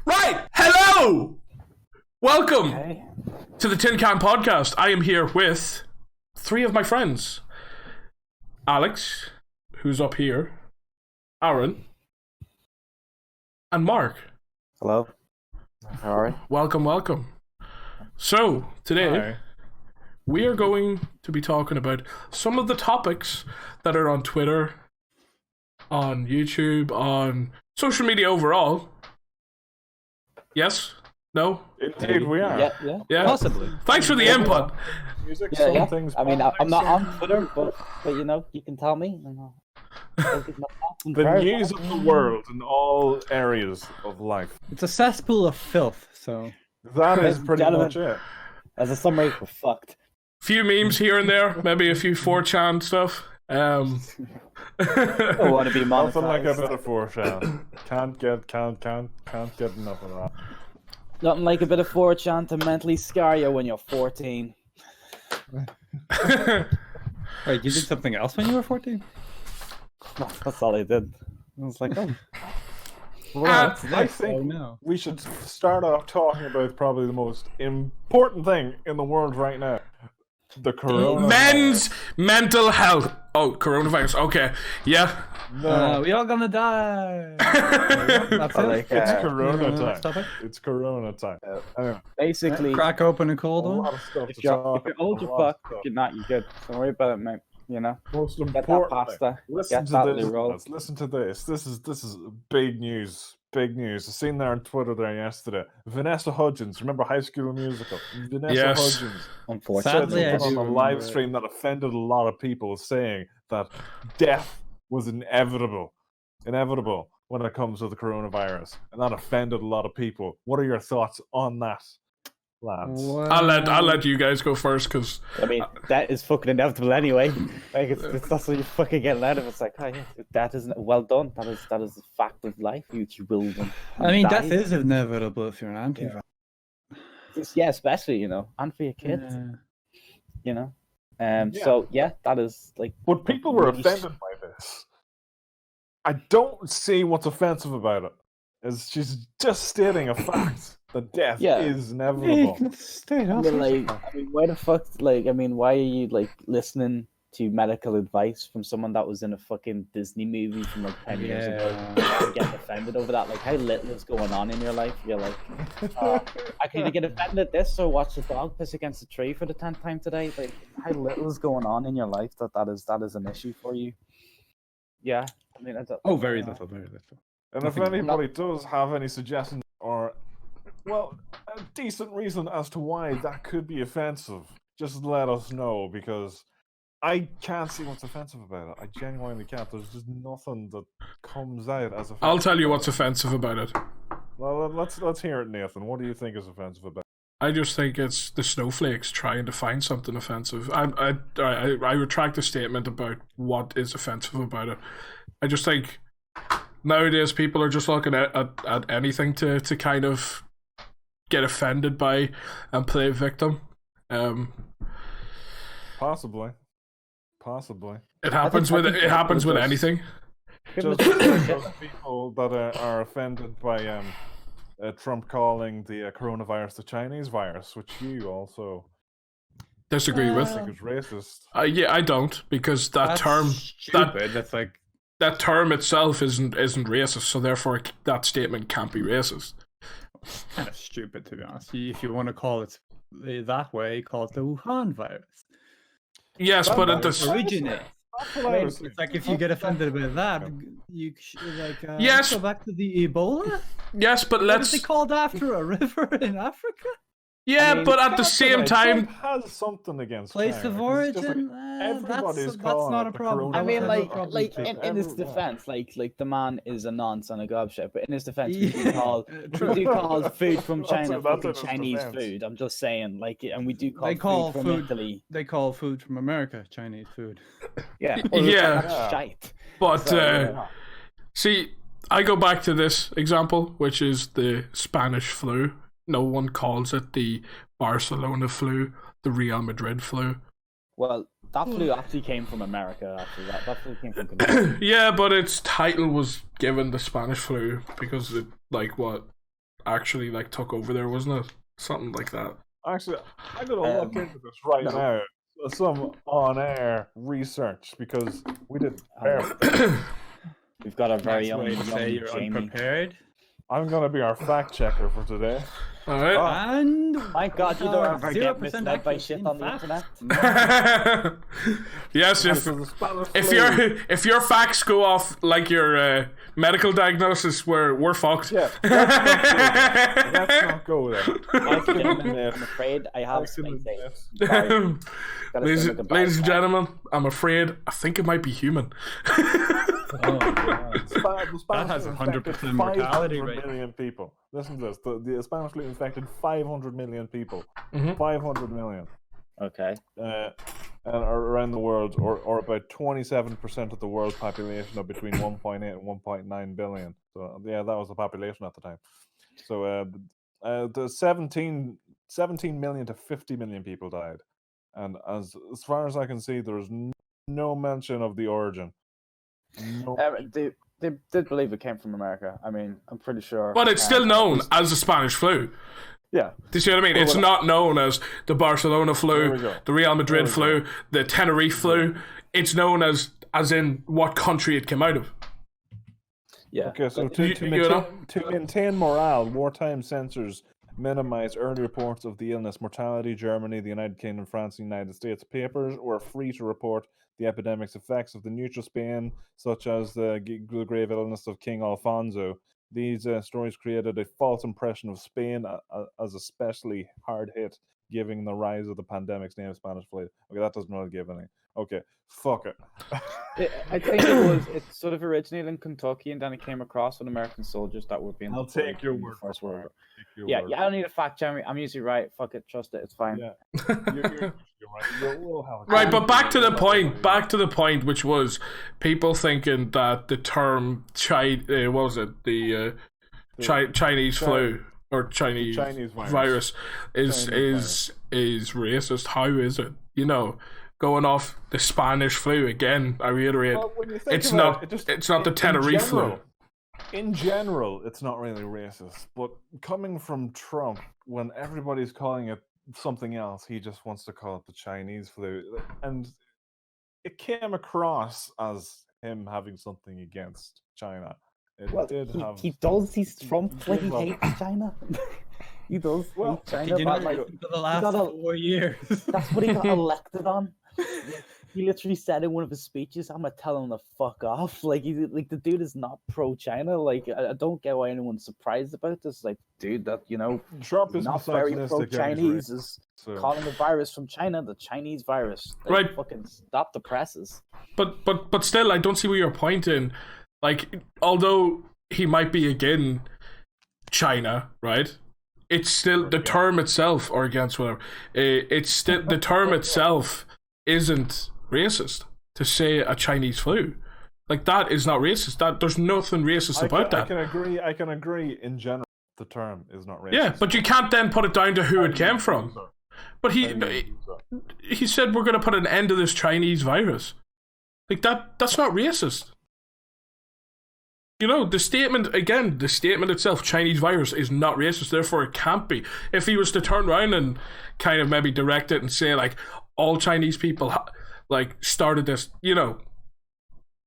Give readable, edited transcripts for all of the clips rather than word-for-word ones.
Right, hello! Welcome to the TinCan Podcast. I am here with three of my friends. Alex, who's up here, Aaron, and Mark. Hello. How are you? Welcome. So, today, we are going to be talking about some of the topics that are on Twitter, on YouTube, on social media overall. Yes? No? Indeed, we are. Yeah. Possibly. Thanks for the input. Music, Yeah. things. I mean, I'm not on Twitter, but you know, you can tell me. The news of the world in all areas of life. It's a cesspool of filth, so... That is pretty Gentlemen. much it. As a summary, we're fucked. Few memes here and there, maybe a few 4chan stuff. I want to be monetized. Nothing like a bit of 4chan. Can't get enough of that. Nothing like a bit of 4chan to mentally scar you when you're 14. Wait, you did something else when you were 14? No, that's all I did. I was like, oh. Well, I Oh, think no. we should start off talking about probably the most important thing in the world right now. The coronavirus. Men's mental health. Oh, coronavirus. Okay. Yeah. No, We all gonna die! That's it. it's uh, Corona next time. topic? It's Corona time. Anyway, Basically, Crack open a cold a one. lot of stuff if to you're talk old, about, you're a lot of fucked. stuff. If you're not, you're good. Don't worry about it, mate. You know, Most get that important thing. pasta. Listen Get to that this. loo roll. Let's listen to this. This is big news. Big news. I seen there on Twitter there yesterday. Vanessa Hudgens, remember High School Musical? Vanessa Yes. Hudgens Unfortunately, Sadly, I said do on a live remember it. stream that offended a lot of people, saying that death was inevitable when it comes to the coronavirus, and that offended a lot of people. What are your thoughts on that, lads? I'll let you guys go first because I mean, that is fucking inevitable anyway. Like, it's that's what you fucking get out of. It's like, oh, yeah, that isn't well done. That is a fact of life. You will. I mean, die. death is inevitable if you're an anti-vax. Yeah, especially and for your kids. Yeah. You know. Yeah. So yeah, that is like. But people were really offended by this. I don't see what's offensive about it. It's just stating a fact that death Yeah. is Hey, inevitable. stay I off. mean, why the fuck? Like, I mean, why are you like listening to medical advice from someone that was in a fucking Disney movie from like 10 years ago? And getting offended over that? Like, how little is going on in your life? You're like, I can either get offended at this or watch the dog piss against a tree for the 10th time today. Like, how little is going on in your life that is an issue for you? Yeah, I mean, I don't, Oh, very little, very little. And if Nothing- anybody does have any suggestions or, well, a decent reason as to why that could be offensive, just let us know, because I can't see what's offensive about it. I genuinely can't. There's just nothing that comes out as offensive. I'll tell you what's offensive about it. Well, let's hear it, Nathan. What do you think is offensive about it? I just think it's the snowflakes trying to find something offensive. I retract the statement about what is offensive about it. I just think nowadays people are just looking at anything to kind of get offended by and play victim. Possibly. It happens I with think anything. Just people that are offended by Trump calling the coronavirus the Chinese virus, which you also Disagree with. think is racist. Yeah, I don't, because that That's term stupid. That's like... that term itself isn't racist, so therefore that statement can't be racist. kind of stupid, to be honest. If you want to call it that way, call it the Wuhan virus. Yes, but at the Originate. That's what I was It's like if you get offended by that, you like Yes. go back to the Ebola. yes, but What is let's it called after a river in Africa? yeah, I mean, but at the same time, Trump has something against Place China, of 'cause it's just origin. everybody's That's calling not it a the problem. I mean, coronavirus. like in his Everyone. defense, like the man is a nonce and a gobshite. But in his defense, we do Yeah. call food from That's China that's fucking in his Chinese defense. food. I'm just saying, like, and we do call They call food from food- Italy. They call food from America Chinese food. Yeah, Yeah. that's shite. but So, yeah. see, I go back to this example, which is the Spanish flu. No one calls it the Barcelona flu, the Real Madrid flu. Well, that flu actually came from America. Actually, that flu came from Canada. Yeah, but its title was given the Spanish flu because it, like, what, actually like took over there, wasn't it? Something like that. Actually, I'm gonna look into this right now. Some on-air research because we didn't prepare. We've got a very Nice own way to say young you're Jamie. unprepared. I'm gonna be our fact checker for today. All right. And My God, you don't ever get 0% misled by accurate shit in on the fact. internet. Yes, if your facts go off like your medical diagnosis, we're fucked. Yeah, let's not go there. I'm afraid I have space age. Sorry. Gotta Ladies, say my goodbyes ladies and now. gentlemen, I'm afraid I think it might be human. Oh, God. The Spanish That has flu 100% infected mortality 500 rate. million people. Listen to this. The Spanish flu infected 500 million people. Mhm. 500 million. Okay. And around the world, or about 27% of the world's population of between 1.8 and 1.9 billion. So yeah, that was the population at the time. So the 17 million to 50 million people died, and as far as I can see, there's no mention of the origin. No. They did believe it came from America. I mean, I'm pretty sure. But it's still known as the Spanish flu. Yeah. Do you see what I mean? It's not known as the Barcelona There flu, we go. the Real Madrid There we flu, the Tenerife flu. It's known as in what country it came out of. Yeah. Okay, so But- to maintain morale, wartime censors minimize early reports of the illness. Mortality, Germany, the United Kingdom, France, and the United States. Papers were free to report the epidemic's effects of the neutral Spain, such as the grave illness of King Alfonso. These stories created a false impression of Spain as especially hard hit, giving the rise of the pandemic's name Spanish flu. Okay, that doesn't really give any. Okay, fuck it. I think it sort of originated in Kentucky, and then it came across with American soldiers that were being. I'll deployed take your in the word First for World it. War. Take your Yeah, word yeah. I don't need a fact, Jeremy. I'm usually right. Fuck it, trust it. It's fine. Yeah, you're right. We'll have a Right, but back to the point, which was people thinking that the term what was it, the Chinese flu or Chinese virus is racist. How is it? You know, going off the Spanish flu again. I reiterate, Well, when you think it's about not. it, It's not the Tenerife flu. In general, it's not really racist, but coming from Trump, when everybody's calling it something else, he just wants to call it the Chinese flu, and it came across as him having something against China. It Well, did have. he does. He's Trump. Like he Well- hates China. He does. Well, hate China. Did you know but, like, for the last gotta- 4 years? that's what he got elected on. He literally said in one of his speeches, "I'm gonna tell him to fuck off." Like the dude is not pro China. Like I don't get why anyone's surprised about this. Like, dude, that Trump is not very pro misogynistic and he's Chinese racist, is so- calling the virus from China the Chinese virus. Like, Right. fucking stop the presses. But still, I don't see where you're pointing. Like, although he might be against China, right? It's still the term itself, or against whatever. It's still the term itself isn't racist. To say a Chinese flu, like that, is not racist. That there's nothing racist about that. I can agree. In general, the term is not racist. Yeah, but you can't then put it down to who it came from. But he said we're going to put an end to this Chinese virus. Like that's not racist. You know, the statement itself, Chinese virus, is not racist, therefore it can't be. If he was to turn around and kind of maybe direct it and say, like, all Chinese people, started this, you know,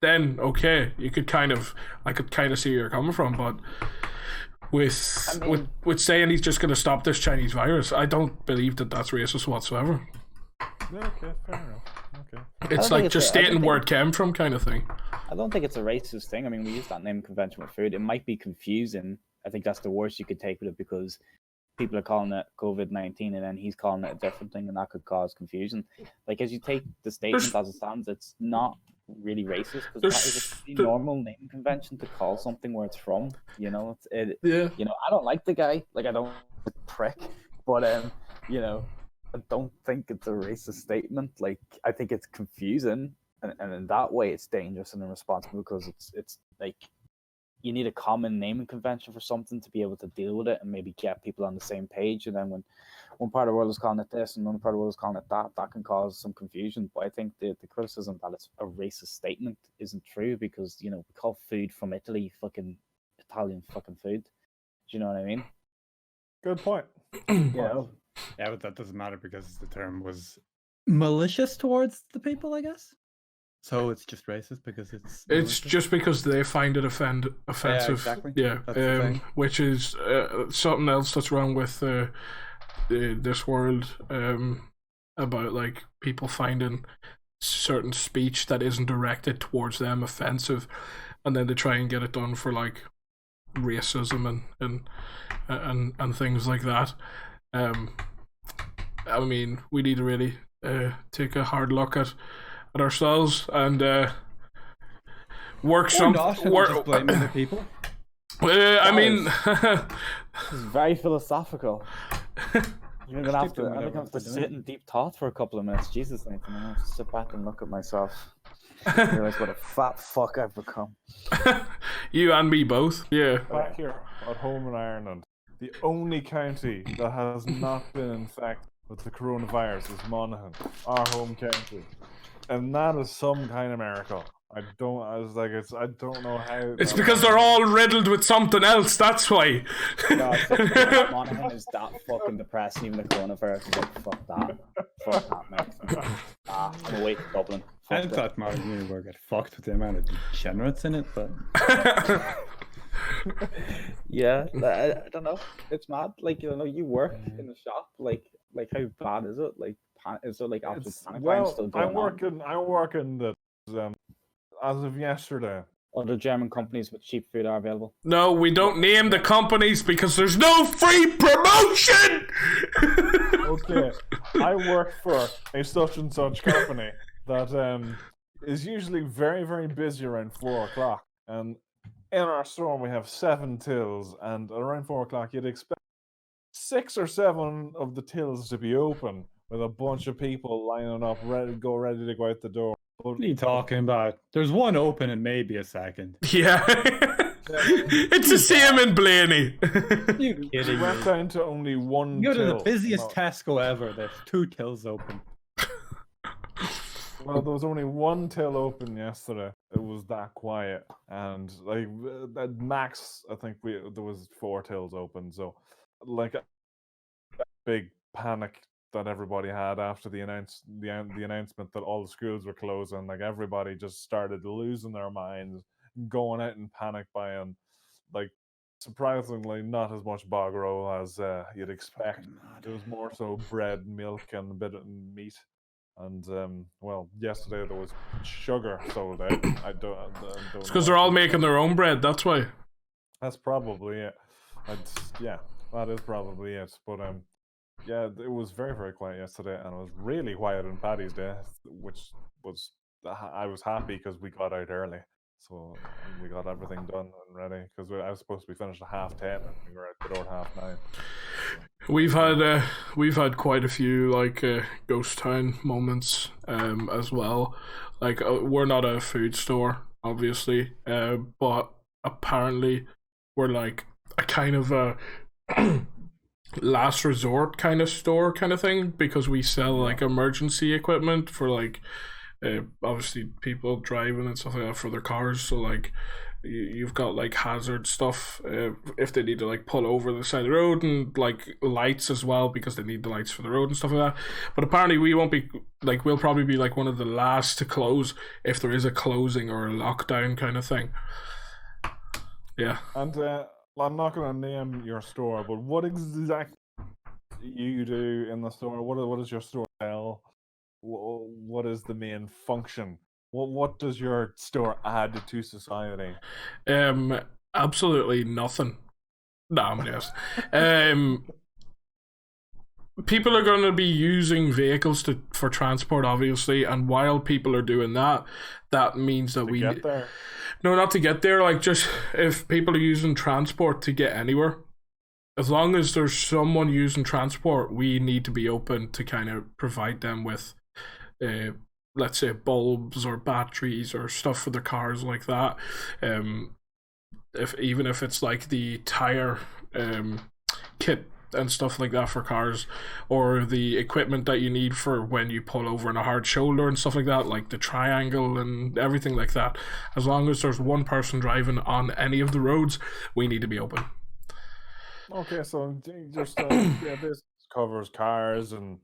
then, okay, I could kind of see where you're coming from, but with saying he's just going to stop this Chinese virus, I don't believe that that's racist whatsoever. Okay, fair enough. Okay. It's like just stating where it came from kind of thing. I don't think it's a racist thing. I mean, we use that name convention with food. It might be confusing. I think that's the worst you could take with it because people are calling it COVID-19 and then he's calling it a different thing, and that could cause confusion. Like, as you take the statement as it stands, it's not really racist because that is a pretty normal naming convention to call something where it's from. You know, Yeah. You know, I don't like the guy. Like, I don't like the prick, but you know, I don't think it's a racist statement. Like, I think it's confusing, and in that way, it's dangerous and irresponsible because it's like you need a common naming convention for something to be able to deal with it and maybe get people on the same page. And then when one part of the world is calling it this and another part of the world is calling it that, that can cause some confusion. But I think the criticism that it's a racist statement isn't true because, you know, we call food from Italy fucking Italian fucking food. Do you know what I mean? Good point. Yeah. Yeah, but that doesn't matter because the term was malicious towards the people, I guess. So it's just racist because it's. It's malicious? just because they find it offensive. Yeah, exactly. Yeah, That's the thing. which is something else that's wrong with this world about like people finding certain speech that isn't directed towards them offensive, and then they try and get it done for like racism and things like that. I mean, we need to really take a hard look at ourselves and work some Just work. blaming the people. I mean, This is very philosophical. You're gonna have keep to. doing I think I whatever have to they're sit doing. in deep thought for a couple of minutes. Jesus, Nathan, I have to sit back and look at myself. Realize what a fat fuck I've become. you and me both. Yeah. Back here at home in Ireland, the only county that has not been infected with the coronavirus is Monaghan, our home county, and that is some kind of miracle. I don't know how. It's because they're all riddled with something else. That's why. No, Monaghan is that fucking depressing. Even the coronavirus is like, fuck that. Fuck that, mate. I'm away to Dublin. I Fuck that. thought Martin will get fucked with the amount of degenerates in it, but Yeah, I don't know. It's mad. Like, you know, you work in the shop. Like how bad is it? Like, is there like absolute panic buying still going on? I'm working the as of yesterday. Other German companies with cheap food are available. No, we don't name the companies because there's no free promotion. Okay, I work for a such and such company that is usually very, very busy around 4:00, and in our store we have 7 tills, and around 4:00 you'd expect 6 or 7 of the tills to be open with a bunch of people lining up ready to go out the door. But what are you talking about? There's one open in maybe a second. Yeah. It's the same in Blaney. You we kidding went me? down to only one Go to till. the busiest No, Tesco ever. There's 2 tills open. well, there was only one till open yesterday. It was that quiet, and like at max, I think there was 4 tills open. So, like a big panic that everybody had after the announcement that all the schools were closing. Like everybody just started losing their minds, going out in panic buying. Like surprisingly, not as much bog roll as you'd expect. It was more so bread, milk, and a bit of meat. And well, yesterday there was sugar sold out. I don't It's because they're all making their own bread. That's why. That's probably it. Yeah, that is probably it. But yeah, it was very, very quiet yesterday, and it was really quiet on Paddy's Day, which was I was happy because we got out early, so we got everything done and ready. Because I was supposed to be finished at 10:30, and we were at the door at 9:30. We've had quite a few like ghost town moments as well. Like we're not a food store, obviously, but apparently we're like a kind of a last resort kind of store kind of thing, because we sell like emergency equipment for like obviously people driving and stuff like that for their cars. So like you've got like hazard stuff if they need to like pull over the side of the road, and like lights as well because they need the lights for the road and stuff like that. But apparently we won't be like, we'll probably be like one of the last to close if there is a closing or a lockdown kind of thing. Yeah. And I'm not going to name your store, but what exactly you do in the store? What does your store sell? What is the main function? What does your store add to society? Absolutely nothing. No, I'm just. People are going to be using vehicles for transport, obviously, and while people are doing that, that means that we get there. No, not to get there. Like, just if people are using transport to get anywhere, as long as there's someone using transport, we need to be open to kind of provide them with, let's say, bulbs or batteries or stuff for their cars like that. Even if it's like the tire kit and stuff like that for cars, or the equipment that you need for when you pull over in a hard shoulder and stuff like that, like the triangle and everything like that. As long as there's one person driving on any of the roads, we need to be open. Okay, so just yeah, this covers cars and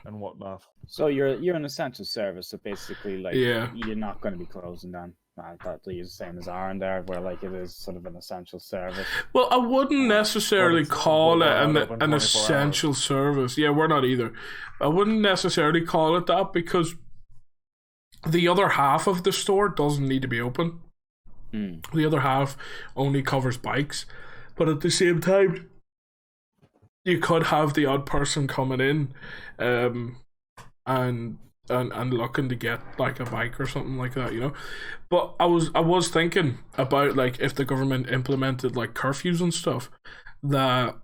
whatnot. So you're an essential service, so basically, like, Yeah. you're not going to be closing down. I thought you're the same as Aaron there, where like it is sort of an essential service. Well, I wouldn't necessarily it's- call it we're not an open 24 essential service. Yeah, we're not either. I wouldn't necessarily call it that because the other half of the store doesn't need to be open. The other half only covers bikes. But at the same time, you could have the odd person coming in and looking to get like a bike or something like that, you know. But I was thinking about like if the government implemented like curfews and stuff, that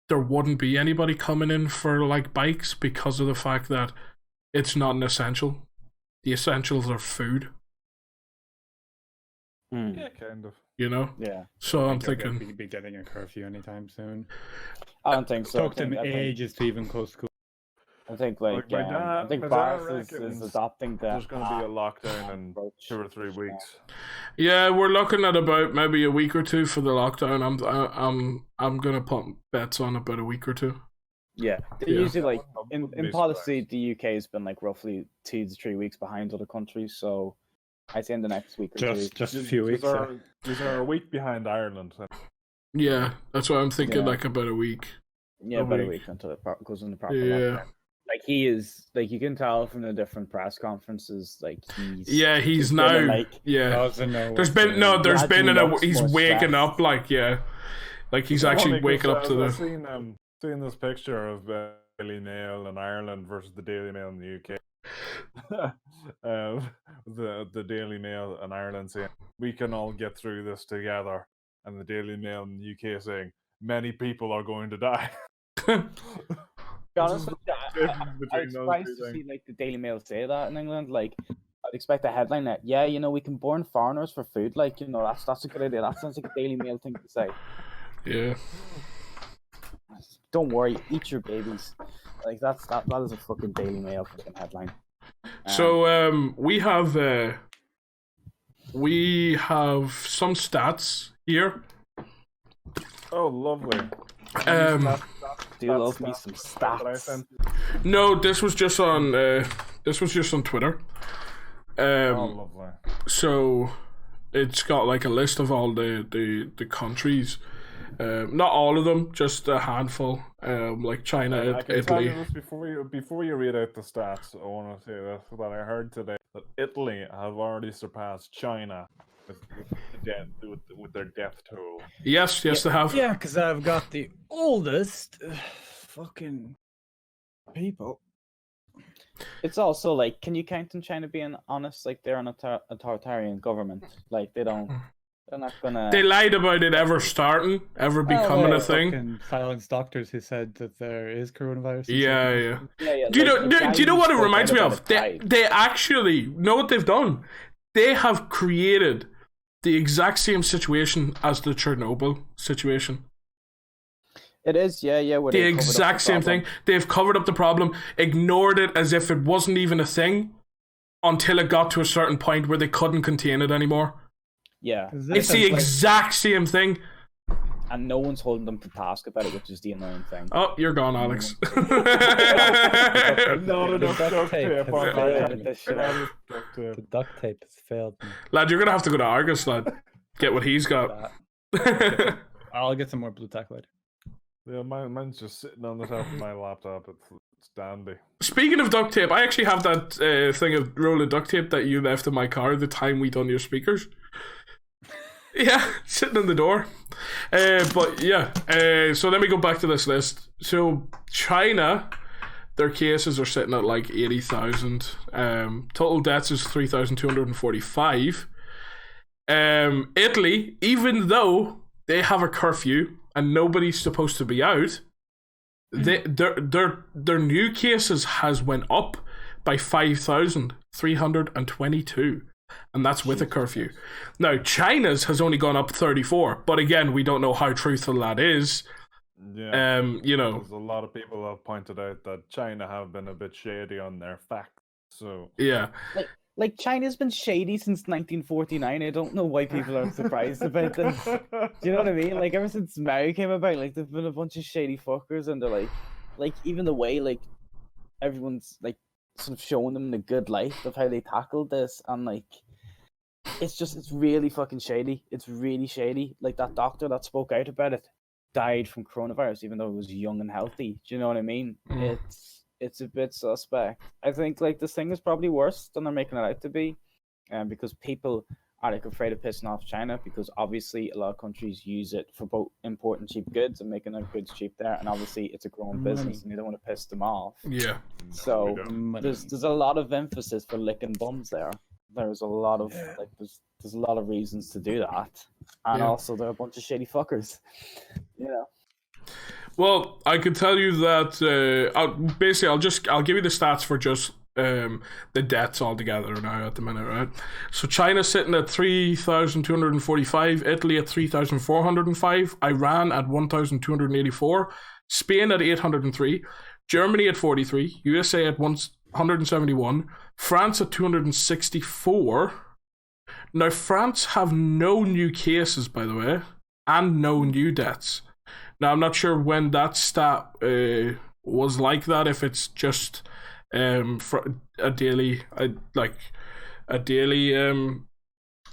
there wouldn't be anybody coming in for like bikes because of the fact that it's not an essential. The essentials are food, Yeah, kind of. you know. Yeah, So I'm They'll thinking, be getting a curfew anytime soon. I don't think so. Took them ages to even close school. I think like Like, my I think dad Bath is reckons adopting that. There's going to be a lockdown in approach. 2 or 3 weeks. yeah, we're looking at about maybe a week or two for the lockdown. I'm gonna put bets on about a week or two. Yeah, they Yeah. usually like I in wouldn't be policy, the UK has been like roughly 2 to 3 weeks behind other countries. So I'd say in the next week or two. Just a few weeks. These are a week behind Ireland. Yeah, that's what I'm thinking. Yeah. Like about a week. Yeah, a about a week. week until it goes into proper Yeah. lockdown. Like he is, like you can tell from the different press conferences, like he's Yeah, he's been now. in, like, Yeah, Doesn't know there's what's been going no. on. There's been Gradually in a. looks He's more waking stressed. up like like he's actually waking up to I've the. seen this picture of Daily Mail in Ireland versus the Daily Mail in the UK. The Daily Mail in Ireland saying we can all get through this together, and the Daily Mail in the UK saying many people are going to die. be honest with you, Difference I'd between those surprised two to see things. like the Daily Mail say that in England. Like I'd expect a headline that, yeah, you know, we can burn foreigners for food. Like, you know, that's a good idea. That sounds like a Daily Mail thing to say. Yeah. Don't worry, eat your babies. Like that is a fucking Daily Mail fucking headline. So we have some stats here. Oh, lovely. Do love me some that I stats. sent. No, this was just on Twitter. Oh, lovely. So it's got like a list of all the countries. Not all of them, just a handful. Like China, I can tell Italy. you this before you read out the stats. I want to say this that I heard today that Italy have already surpassed China with their death toll. Yes, they have. Yeah, because I've got the oldest fucking people. It's also like, can you count on China being honest? Like they're an authoritarian government. Like they're not gonna. They lied about it ever starting, ever becoming yeah, a thing. Fucking silenced doctors who said that there is coronavirus. Yeah, yeah. Yeah. Do you like, know? the Do you know what it Chinese reminds me spoke out of? about it. They actually know what they've done. They have created the exact same situation as the Chernobyl situation. It is, yeah. Where The they covered up exact same problem. thing. They've covered up the problem, ignored it as if it wasn't even a thing, until it got to a certain point where they couldn't contain it anymore. Yeah, It's the exact same thing. and no one's holding them to task about it, which is the annoying thing. Oh, you're gone, Alex. Not enough duct duct tape tape has on failed. that. The duct tape has failed me. Lad, you're gonna have to go to Argus, lad. Get what he's got. I'll get some more blue tack later. Yeah, mine's just sitting on the top of my laptop. It's dandy. Speaking of duct tape, I actually have that thing of roll of duct tape that you left in my car the time we done your speakers. Yeah, sitting in the door. But yeah, so let me go back to this list. So China, their cases are sitting at like 80,000. Total deaths is 3,245. Italy, even though they have a curfew and nobody's supposed to be out, their new cases has went up by 5,322, and that's with a curfew. Now China's has only gone up 34, but again, we don't know how truthful that is. Yeah. You know, There's a lot of people have pointed out that China have been a bit shady on their facts. So yeah. Like, China's been shady since 1949. I don't know why people are surprised about this. Do you know what I mean? Like, ever since Mao came about, like, there've been a bunch of shady fuckers, and they're like, even the way, like, everyone's, like, sort of showing them the good light of how they tackled this, and, like, it's really fucking shady. It's really shady. Like, that doctor that spoke out about it died from coronavirus, even though he was young and healthy. Do you know what I mean? It's a bit suspect. I think, like, this thing is probably worse than they're making it out to be, because people are, like, afraid of pissing off China, because obviously a lot of countries use it for both importing cheap goods and making their goods cheap there, and obviously it's a growing business and you don't want to piss them off. Yeah. So there's a lot of emphasis for licking bums there. There's a lot of like there's a lot of reasons to do that, and also they're a bunch of shady fuckers. You know. Well, I can tell you that I'll give you the stats for just the deaths altogether now at the minute, right? So China's sitting at 3,245, Italy at 3,405, Iran at 1,284, Spain at 803, Germany at 43, USA at 171, France at 264. Now, France have no new cases, by the way, and no new deaths. Now, I'm not sure when that stat was like that, if it's just for a daily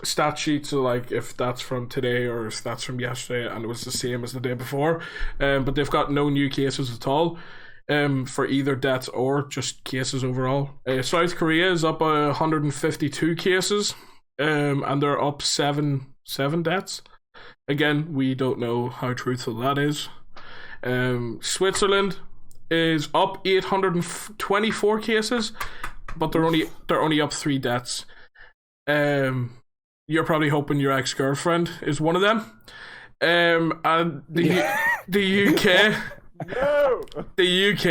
stat sheet, so like if that's from today or if that's from yesterday and it was the same as the day before. But they've got no new cases at all for either deaths or just cases overall. South Korea is up 152 cases, and they're up seven deaths. Again, we don't know how truthful that is. Switzerland is up 824 cases, but they're only up 3 deaths. You're probably hoping your ex-girlfriend is one of them. And the UK, the UK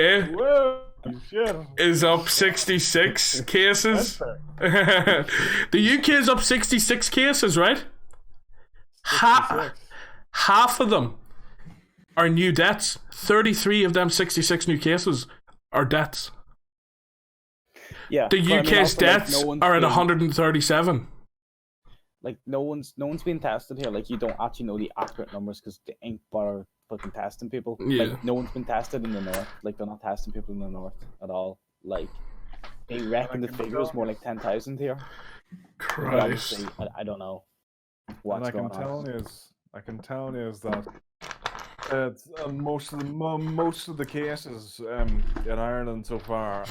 is up 66 cases. The UK is up 66 cases, right? Half of them are new deaths. 33 of them 66 new cases are deaths. Yeah. The UK's deaths are at 137. Like, no one's being tested here. Like, you don't actually know the accurate numbers because they ain't bother fucking testing people. Yeah. Like, no one's been tested in the north. Like, they're not testing people in the north at all. Like, they reckon the figure is more like 10,000 here. Christ. I don't know what's going on. I can tell you is that most of the cases in Ireland so far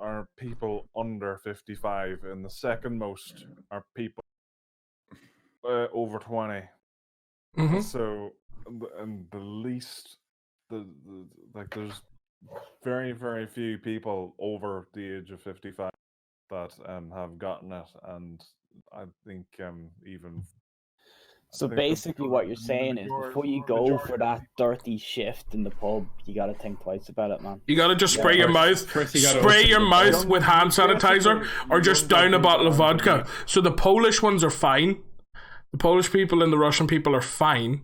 are people under 55, and the second most are people over 20. Mm-hmm. So, and the least, like, there's very, very few people over the age of 55 that have gotten it, and I think even. So basically what you're saying is before you go for that dirty shift in the pub, you gotta think twice about it, man. You gotta just spray your mouth with hand sanitizer, or just down a bottle of vodka. So the Polish ones are fine. The Polish people and the Russian people are fine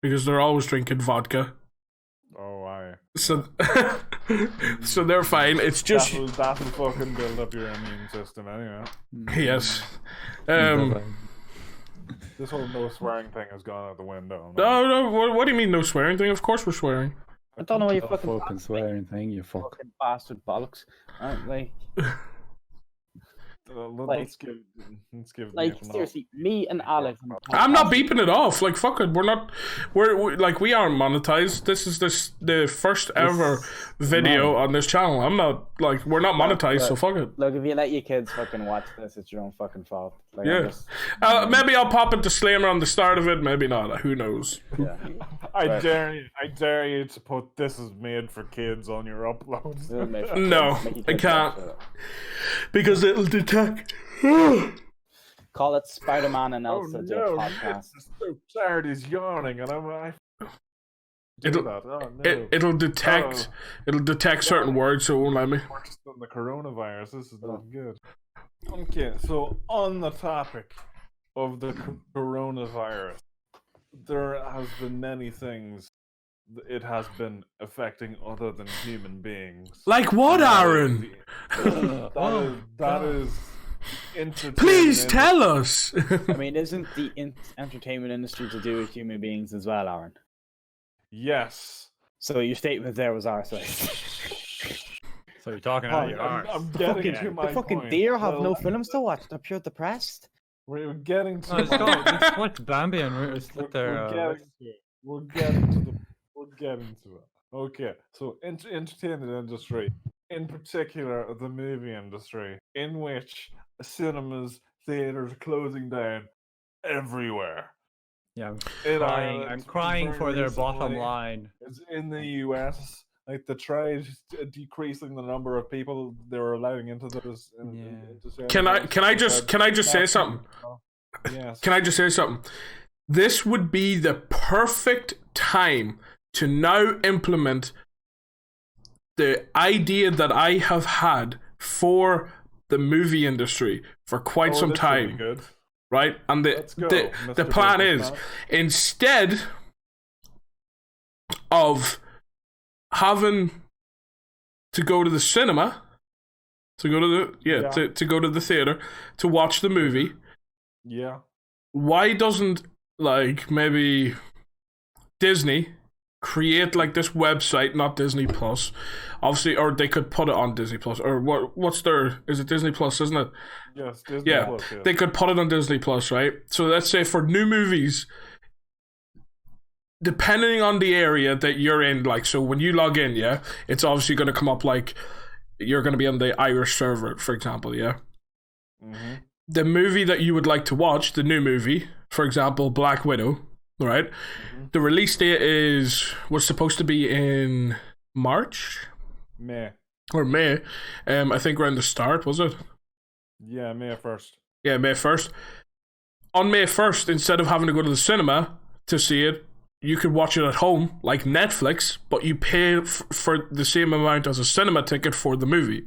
because they're always drinking vodka. Oh, aye. So so they're fine. It's just that'll fucking build up your immune system anyway. Yes. This whole no swearing thing has gone out the window. No. What do you mean no swearing thing? Of course we're swearing. I don't know what you fucking swearing thing. You fucking bastard bollocks, aren't they? Let's give like, seriously, me and Alex. I'm not beeping it off. Like, fuck it. We're we aren't monetized. This is the first ever video on this channel. I'm not, like, we're not monetized, so fuck it. Look, if you let your kids fucking watch this, it's your own fucking fault. Like, yeah. Maybe I'll pop a disclaimer on the start of it. Maybe not. Who knows? Yeah. I dare you to put "this is made for kids" on your uploads. No, I can't. Because it'll detect. Call it Spider-Man and Elsa do a podcast. So tired, he's yawning, and it'll detect. It'll detect certain words, so it won't let me. Worse than the coronavirus. This is not good. Okay, so on the topic of the coronavirus, there has been many things it has been affecting other than human beings. Like what, Aaron? That is Please tell us. I mean, isn't the entertainment industry to do with human beings as well, Aaron? Yes. So your statement there was our side. So you're talking out your arse. I'm getting to my The fucking point. deer have Well, no films to watch. They're pure depressed. We're getting to Let's go. Let's watch Bambi and we're split there. We're getting to it. Okay, so entertainment industry, in particular the movie industry, in which cinemas, theaters are closing down everywhere. Yeah, In I'm Ireland, crying very for their bottom recently, line. It's in the US. Like they tried decreasing the number of people they were allowing into those. Into cinemas. Can I just say something? Yes. Can I just say something? This would be the perfect time to now implement the idea that I have had for the movie industry for quite some this would be time. good. Right? And Let's go, the Mr. plan is, Businessman. instead of having to go to the cinema, to go to the theater to watch the movie, Yeah. why doesn't like maybe Disney create like this website, not Disney Plus, obviously, or they could put it on Disney Plus, or what's their, is it Disney Plus, isn't it? Yes. Disney Yeah, Plus, yes. they could put it on Disney Plus, right? So let's say for new movies, depending on the area that you're in, like, so when you log in, yeah, it's obviously going to come up like you're going to be on the Irish server, for example, yeah? Mm-hmm. The movie that you would like to watch, the new movie, for example, Black Widow, right? Mm-hmm. The release date was supposed to be in March May. or May. I think around the start, was it? Yeah, May 1st. Yeah, May 1st. On May 1st, instead of having to go to the cinema to see it, you could watch it at home, like Netflix, but you pay for the same amount as a cinema ticket for the movie.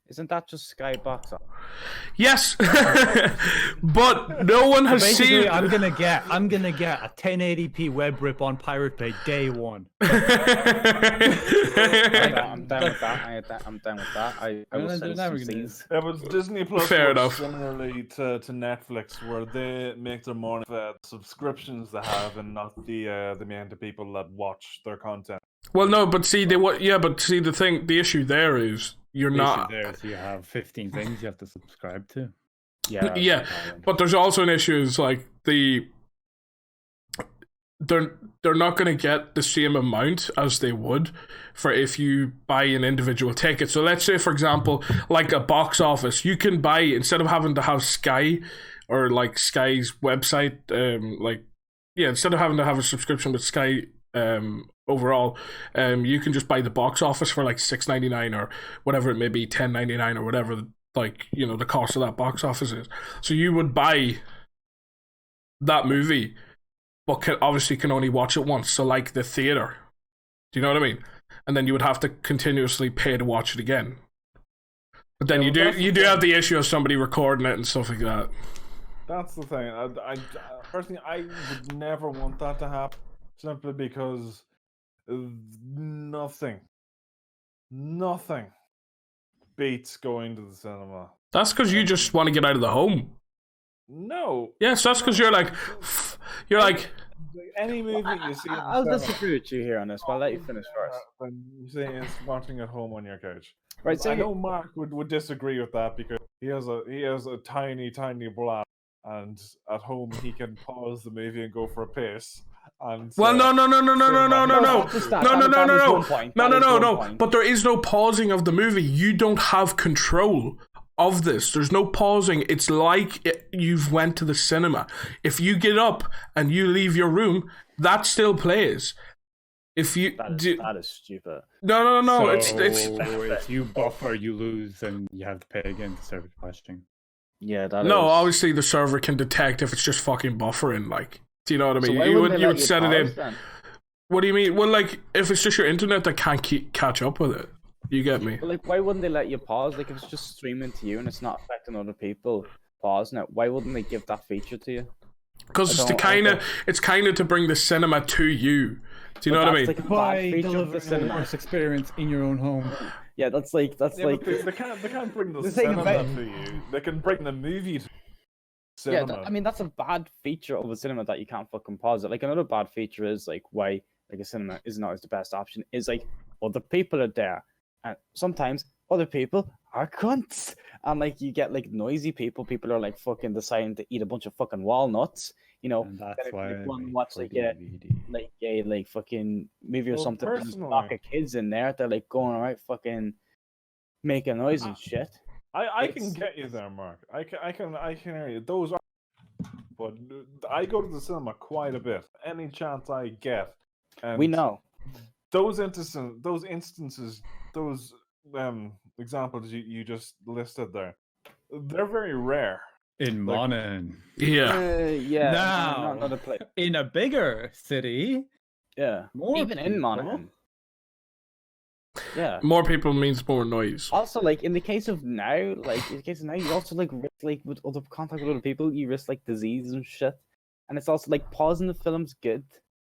Isn't that just Skybox? Yes, but no one has Basically, seen. I'm gonna get a 1080p web rip on Pirate Bay day one. I'm down with that. I'm down with that. I will They're send never some gonna- scenes. Yeah, but Disney Plus Fair works enough. similarly to Netflix, where they make their money from subscriptions they have, and not the amount of people that watch their content. Well, no, but see, the issue there is you're not. There, so you have 15 things you have to subscribe to. Yeah, but there's also an issue. Is like they're not going to get the same amount as they would for if you buy an individual ticket. So let's say, for example, like a box office, you can buy, instead of having to have Sky or like Sky's website, instead of having to have a subscription with Sky overall, you can just buy the box office for like $6.99 or whatever it may be, $10.99 or whatever, like, you know, the cost of that box office is. So you would buy that movie, but obviously can only watch it once. So like the theater, do you know what I mean? And then you would have to continuously pay to watch it again. But then you do have the issue of somebody recording it and stuff like that. That's the thing. I personally, I would never want that to happen, simply because nothing beats going to the cinema. That's because you just want to get out of the home. No. Yes, that's because you're like Any movie you see. I'll disagree with you here on this, but I'll let you finish first. When you say it's watching at home on your couch. Right, so I know Mark would disagree with that, because he has a tiny blast, and at home he can pause the movie and go for a piss. And well, no. But there is no pausing of the movie. You don't have control of this. There's no pausing. It's like you've went to the cinema. If you get up and you leave your room, that still plays. If you that is stupid. No. So It's if you buffer, you lose, and you have to pay again to serve watching. Yeah, that is. no. Obviously, the server can detect if it's just fucking buffering. Like, do you know what I mean? So why you wouldn't they let would set it pause in. then? What do you mean? Well, like, if it's just your internet that can't catch up with it, you get me? But like, why wouldn't they let you pause? Like, if it's just streaming to you and it's not affecting other people pausing it, why wouldn't they give that feature to you? Because it's kind of to bring the cinema to you. Do you know what I mean? Like a bad By feature of the delivering a cinema. worse experience in your own home. Yeah, that's like But they can't bring the thing cinema about- to you. They can bring the movie to yeah. cinema. I mean, that's a bad feature of a cinema that you can't fucking pause it. Like another bad feature is like why like a cinema isn't always the best option. Is like other people are there, and sometimes other people are cunts, and like you get like noisy people. People are like fucking deciding to eat a bunch of fucking walnuts. You know, And that's if why you I want to wait watch for like DVD. a fucking movie or Well, something, and there's a personally- block of kids in there. They're like going around fucking making noise and shit. I can It's- get you there, Mark. I can hear you. Those are, but I go to the cinema quite a bit. Any chance I get, and We know. those instances, those examples you just listed there, they're very rare. In Like- Monaghan. Yeah. Yeah. Now- not another place. In a bigger city, Yeah. more Even in people. Monaghan. Yeah. More people means more noise. Also, like in the case of now, you also like risk like with other contact with other people, you risk like disease and shit. And it's also like pausing the film's good.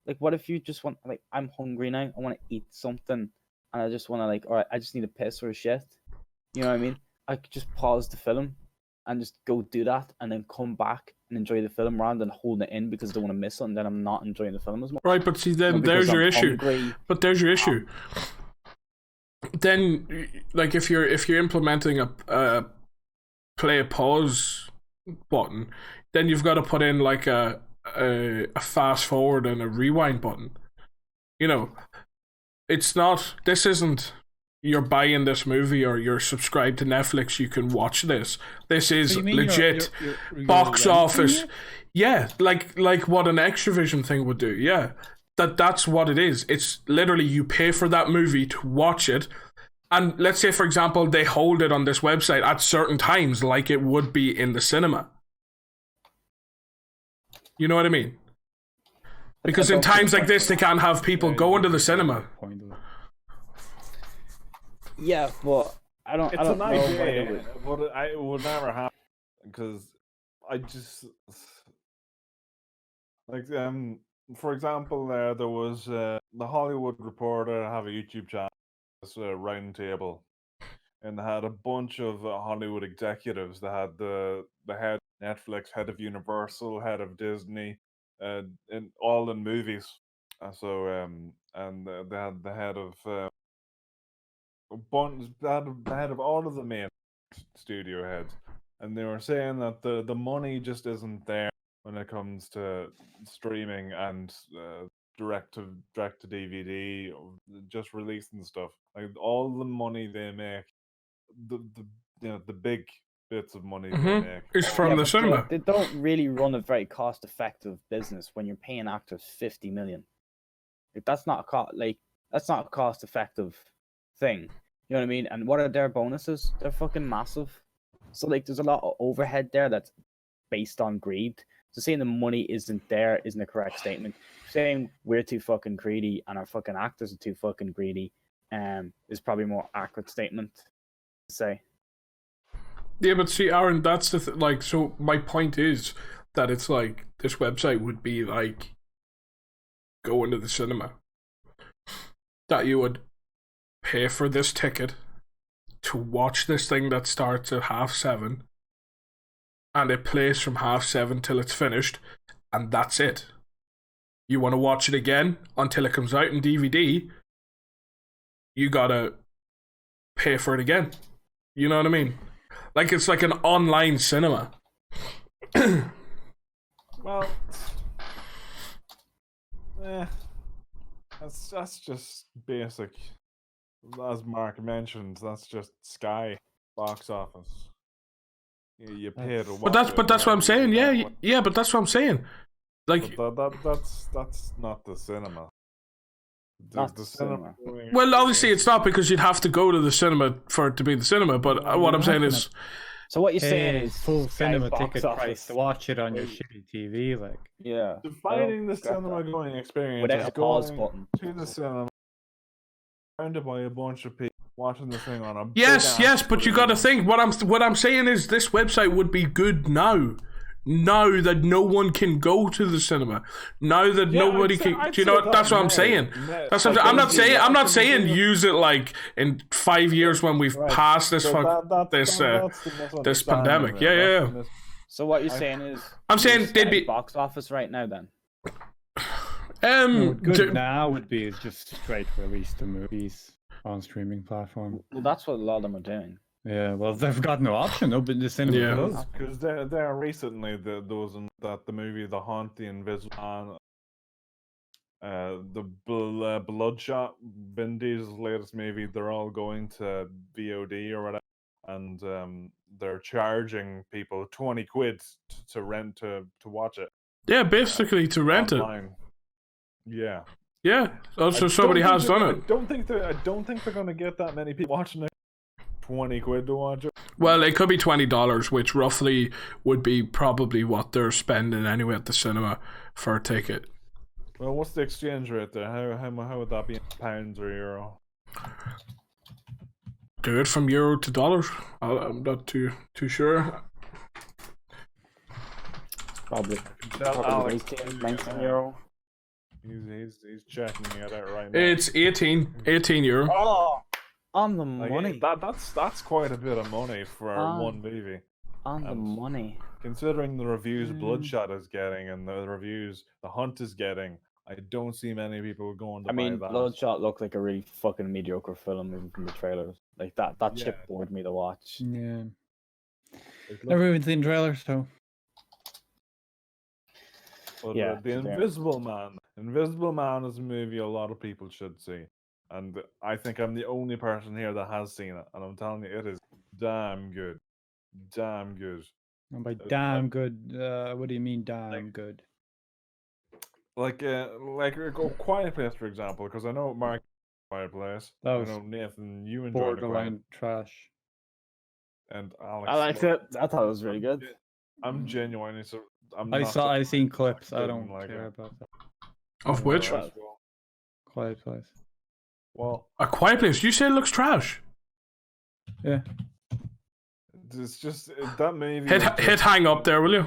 Like, what if you just want like I'm hungry now, I want to eat something, and I just want to like, all right, I just need a piss or a shit. You know what I mean? I could just pause the film and just go do that, and then come back and enjoy the film rather than holding it in because I don't want to miss it, and then I'm not enjoying the film as much. Right, but see, then Not because there's your I'm issue. hungry. But there's your issue. Then, like, if you're implementing a play a pause button, then you've got to put in like a fast forward and a rewind button. You know, it's not. This isn't. You're buying this movie or you're subscribed to Netflix. You can watch this. This is So you mean you're- legit you're box renting office. it? Yeah, like what an Extravision thing would do. Yeah, that's what it is. It's literally you pay for that movie to watch it, and let's say, for example, they hold it on this website at certain times, like it would be in the cinema. You know what I mean? Because in don't think times like so. this, they can't have people going to the cinema. Point of it. Yeah, but I don't It's know an why they idea, would. but it would never happen because I just like for example, there was the Hollywood Reporter have a YouTube channel, this round table, and they had a bunch of Hollywood executives. They had the head of Netflix, head of Universal, head of Disney, and all in movies. And they had the head of the head of all of the main studio heads, and they were saying that the money just isn't there when it comes to streaming and direct to DVD, or just releasing stuff. Like all the money they make, the big bits of money they Mhm. make, It's from Yeah, the but cinema. They don't really run a very cost-effective business when you're paying actors 50 million. Like, that's not a cost-effective thing. You know what I mean? And what are their bonuses? They're fucking massive. So like, there's a lot of overhead there that's based on greed. So saying the money isn't there isn't a correct statement. Saying we're too fucking greedy and our fucking actors are too fucking greedy, is probably a more accurate statement to say. Yeah, but see, Aaron, that's the like. So my point is that it's like this website would be like going to the cinema. That you would pay for this ticket to watch this thing that starts at 7:30, and it plays from 7:30 till it's finished, and that's it. You want to watch it again until it comes out in DVD, you gotta pay for it again. You know what I mean? Like it's like an online cinema. Well, that's just basic. As Mark mentioned, that's just Sky box office. You pay to watch But that's what I'm saying. Yeah, But yeah, but that's what I'm saying. Like, that's not the cinema. Not the cinema. well, obviously it's not because you'd have to go to the cinema for it to be the cinema. But what I'm saying is, So what you're saying Pay is full Sky cinema box ticket price office. to watch it on your shitty TV, like. Yeah. Defining the get cinema that. going experience Without is a pause going button. to the cinema, surrounded by a bunch of people watching the thing on a yes, big-ass but you got to screen. think. What I'm saying is, this website would be good now, now that no one can go to the cinema, now that nobody can, do you know? That's what I'm saying. That's what I'm not saying. I'm not saying use it like in 5 years when we've passed this this pandemic. Yeah. So what you're saying is, I'm saying they'd be box office right now. Then good now would be just straight release the movies on streaming platform. Well, that's what a lot of them are doing. Yeah, well, they've got no option. No, but the cinema does. Because there recently the movie The Haunt, The Invisible Man, the Bloodshot, Vin Diesel's latest movie, they're all going to VOD or whatever, and they're charging people 20 quid to rent to watch it. Yeah, basically to rent online. it. Yeah. Also, somebody has done it. I don't think they're gonna get that many people watching it. 20 quid to watch it. Well, it could be $20, which roughly would be probably what they're spending anyway at the cinema for a ticket. Well, what's the exchange rate there? How would that be in pounds or euro? Do it from euro to dollars. I'm not too sure. Probably Alex, 19 euro. He's checking it out right now. It's 18 euro. Oh, on the money. That's quite a bit of money for one movie. On the money. Considering the reviews Bloodshot is getting and the reviews The Hunt is getting, I don't see many people going to buy that. Bloodshot looked like a really fucking mediocre film even from the trailers. Like that shit bored me to watch. Yeah. Never even seen trailers, so. But The Invisible Man. Invisible Man is a movie a lot of people should see. And I think I'm the only person here that has seen it. And I'm telling you, it is damn good. Damn good. And by damn good, what do you mean damn good? Like Quiet Place, for example, because I know Mark Quiet Place. That was I know Nathan, you enjoyed borderline trash. And Alex. I liked it. I thought it was really good. I'm genuinely so. I seen clips. I don't care about that. Of which? Quiet Place. Well, A Quiet Place. You say it looks trash. Yeah. It's just that movie. Hit hang up there, will you?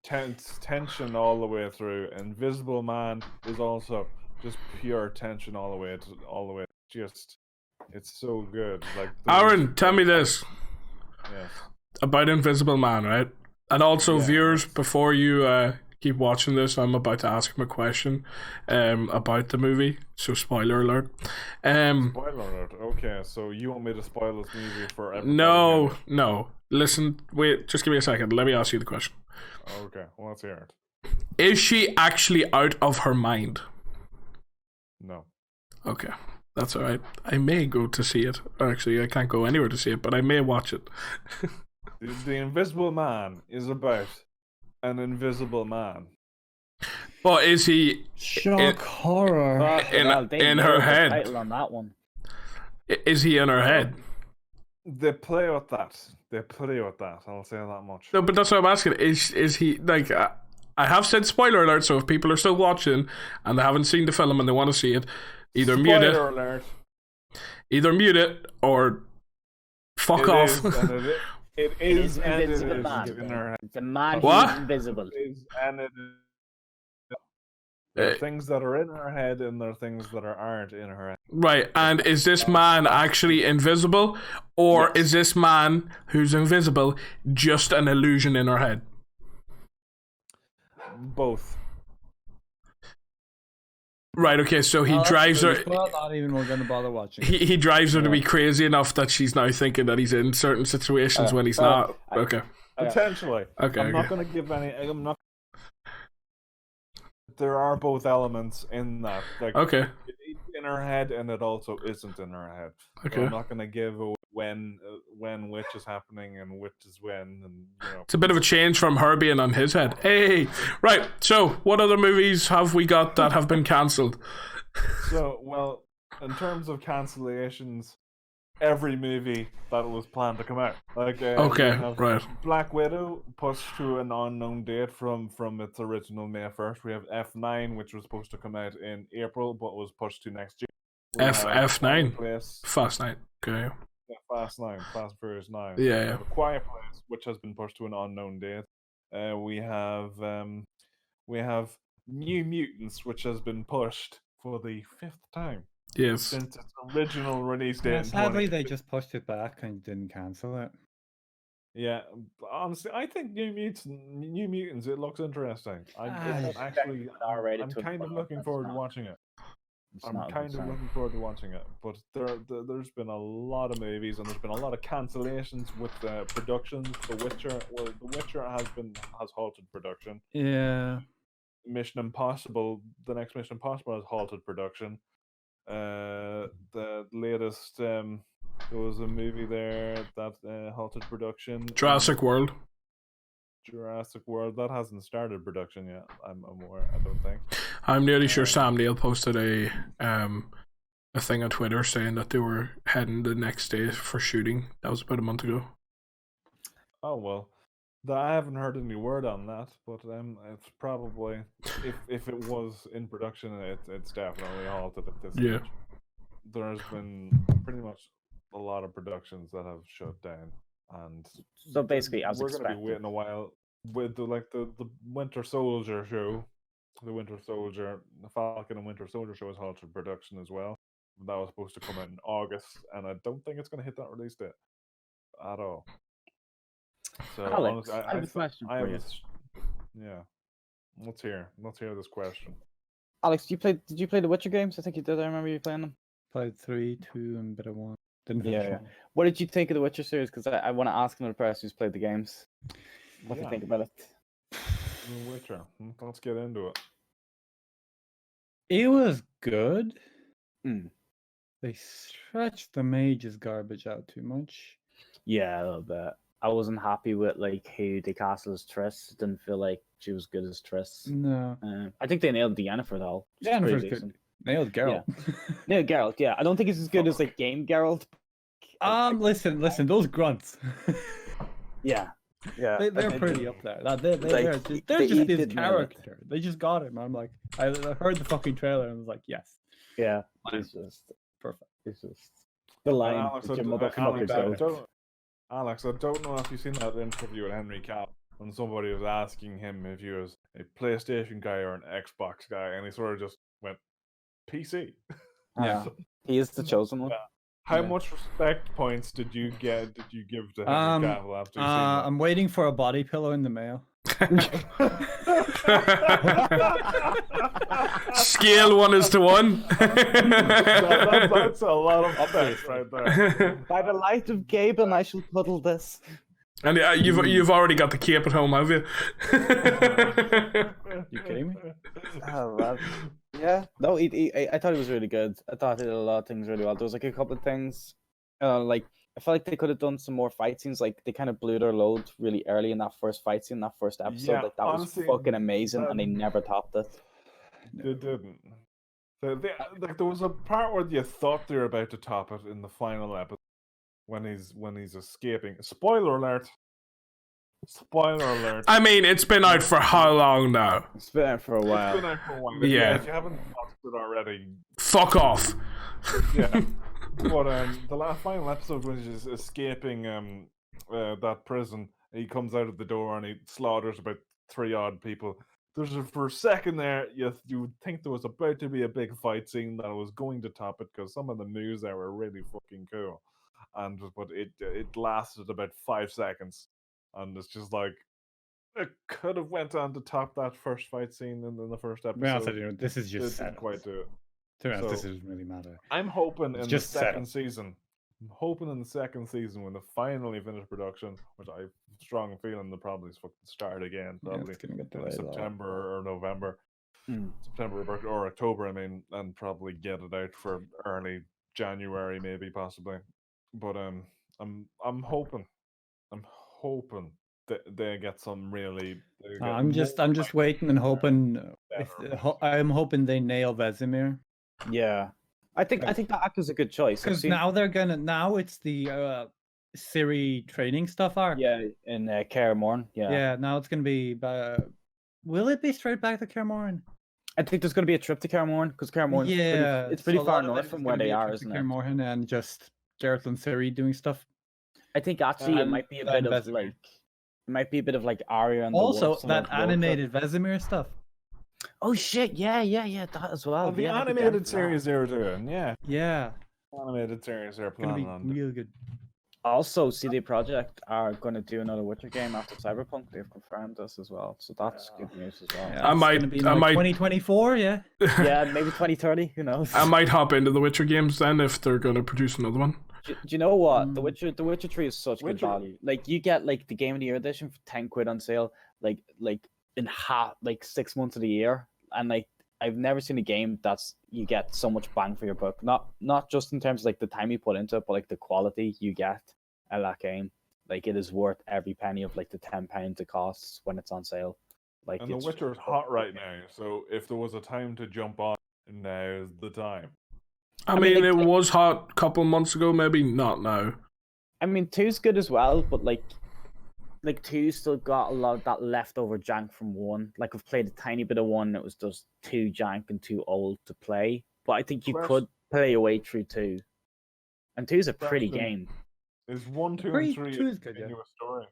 Tension all the way through. Invisible Man is also just pure tension all the way. Just, it's so good. Like Aaron, tell me this. Yes. About Invisible Man, right? And also, viewers, before you keep watching this, I'm about to ask him a question about the movie. So, spoiler alert. Spoiler alert. Okay, so you want me to spoil this movie for everybody? No. Listen, wait, just give me a second. Let me ask you the question. Okay, well, let's hear it. Is she actually out of her mind? No. Okay, that's alright. I may go to see it. Actually, I can't go anywhere to see it, but I may watch it. The Invisible Man is about an invisible man. But is he shock horror in her head? Title on that one. Is he in her head? They play with that. I'll say that much. No, but that's what I'm asking. Is he like? I have said spoiler alert. So if people are still watching and they haven't seen the film and they want to see it, either mute it. Spoiler alert. Either mute it or fuck off. It is and it is invisible man. in her head. The man What? who's invisible. It is and it is. There are things that are in her head and there are things that aren't in her head. Right, and is this man actually invisible, or is this man who's invisible just an illusion in her head? Both. Right, okay, so he drives her. Not even we're going to bother watching. He drives her to be crazy enough that she's now thinking that he's in certain situations when he's not. Okay. Potentially. Okay. I'm not going to give any. I'm not. There are both elements in that. Like, okay. It's in her head, and it also isn't in her head. Okay. So I'm not going to give away when which is happening and which is when, and It's a bit of a change from her being on his head. Hey, right. So, what other movies have we got that have been cancelled? So, well, in terms of cancellations, every movie that was planned to come out. Like, okay, right. Black Widow pushed to an unknown date from its original May 1st. We have F9, which was supposed to come out in April, but was pushed to next year. F9? Fast 9. Okay. Yeah, Fast 9, Fast and Furious 9. Yeah. A Quiet Place, which has been pushed to an unknown date. we have New Mutants, which has been pushed for the 5th time Yes. since its original release date. Yeah, in sadly, 20. they just pushed it back and didn't cancel it. Yeah, honestly, I think New Mutants. It looks interesting. Ah, I'm kind of looking forward to watching it. I'm kind of looking forward to watching it, but there's been a lot of movies and there's been a lot of cancellations with productions. The Witcher has halted production. Yeah. Mission Impossible, the next Mission Impossible has halted production. The latest there was a movie there that halted production. Jurassic World. Jurassic World that hasn't started production yet. I'm aware. I don't think. I'm nearly sure Sam Neill posted a thing on Twitter saying that they were heading the next day for shooting. That was about a month ago. Oh well, I haven't heard any word on that, but it's probably if it was in production, it's definitely halted at this Yeah. stage. There's been pretty much a lot of productions that have shut down, and So basically, as we're going to be expected. waiting a while with the Winter Soldier show. The Falcon and Winter Soldier show is halted production as well. That was supposed to come out in August, and I don't think it's going to hit that release date at all. So Alex, honestly, I have a question for you. Yeah, let's hear this question. Alex, did you play the Witcher games? I think you did. I remember you playing them. Played 3, 2, and a bit of 1. Didn't Yeah, finish yeah. one. What did you think of the Witcher series? Because I want to ask another person who's played the games. What do you Yeah. think about it? The Witcher. Let's get into it. It was good. Mm. They stretched the mage's garbage out too much. Yeah, a little bit. I wasn't happy with like who they cast as Triss. Didn't feel like she was good as Triss. No. I think they nailed Yennefer though. which is Yennefer's pretty good. decent. Nailed Geralt. Yeah, Geralt. Yeah, I don't think it's as good as like game Geralt. Listen, those grunts. Yeah, yeah. They're pretty up there. They're Like, just they his did nail it. character. They just got him. I'm like, I heard the fucking trailer and I was like, yes, Yeah, it's just perfect. it's just the line. Alex, that your motherfuckers go. Alex, I don't know if you've seen that interview with Henry Cavill when somebody was asking him if he was a PlayStation guy or an Xbox guy, and he sort of just went PC. Yeah. He is the chosen one. How Yeah. much respect points did you give to Henry Cavill after you seen that? I'm waiting for a body pillow in the mail. Scale 1:1. That's a lot of updates right there. By the light of Gaben, I shall puddle this. And you've already got the cape at home, have you? You kidding me? Oh, man. Yeah, no, I thought it was really good. I thought it did a lot of things really well. There was like a couple of things, like I felt like they could have done some more fight scenes. Like they kind of blew their load really early in that first fight scene, that first episode. Yeah, like that honestly, was fucking amazing, and they never topped it. They didn't. Like there was a part where you thought they were about to top it in the final episode when he's escaping. Spoiler alert! Spoiler alert! I mean, it's been out for how long now? It's been out for a while. It's been out for a while. Yeah. If you haven't watched it already, Fuck off. yeah. But the last final episode when he's escaping that prison, he comes out of the door and he slaughters about 3 odd people. For a second there, you would think there was about to be a big fight scene that was going to top it because some of the moves there were really fucking cool, but it lasted about 5 seconds, and it's just like it could have went on to top that first fight scene in the first To be honest episode. with you, this is It just didn't quite do it. To be honest, this So- doesn't really matter. I'm hoping It's in just the setup. second season. I'm hoping in the second season when they finally finish production, which I have a strong feeling they'll probably fucking start again, Yeah, probably it's gonna get in delayed. a lot. September or November, Hmm. September or October. I mean, and probably get it out for early January, maybe possibly. But I'm hoping that they get some really. they get I'm just more waiting and hoping. better. I'm hoping they nail Vesemir Yeah, I think that actor's a good choice. I've because seen- now it's the Siri training stuff arc. yeah, in Kaer Morn. Yeah. Now it's gonna be. Will it be straight back to Kaer Morhen? I think there's going to be a trip to Kaer Morn because Kaer Morn. Yeah, it's pretty so a far lot of it north is from gonna where be they a are, trip to isn't Kaer it? Morhen and just Geralt and Ciri doing stuff. I think actually it And- might be a and bit of Vesemir. like might be a bit of like Arya and the Also, Wolves and that like road trip. animated Vesemir stuff. Oh shit! Yeah, that as well. The Yeah, that'd be down animated for series that. they were doing, yeah. Yeah, Animated series they're it's gonna be planning on. real good. Also, CD Projekt are going to do another Witcher game after Cyberpunk. They've confirmed this as well, so that's good news as well. Yeah, I it's might- gonna be in I like might- 2024. Yeah. Yeah, maybe 2030. Who knows? I might hop into the Witcher games then if they're going to produce another one. Do you know what? The Mm. Witcher 3 is such good Witcher- value. Like you get like the Game of the Year edition for 10 quid on sale, like in half, like 6 months of the year, and like I've never seen a game that's you get so much bang for your buck. Not just in terms of like the time you put into it, but like the quality you get at that game. Like it is worth every penny of like the £10 it costs when it's on sale. Like And The it's Witcher is hot right now, so if there was a time to jump on, now's the time. I mean, mean, like, it was hot a couple months ago, maybe not now. I mean, 2's good as well, but like 2 still got a lot of that leftover jank from 1. Like I've played a tiny bit of 1, it was just too jank and too old to play. But I think you Fresh- could play your way through 2. And 2's a pretty Preston, game. Is 1, 2, Three- and 3 two a is good, yeah. continuous story?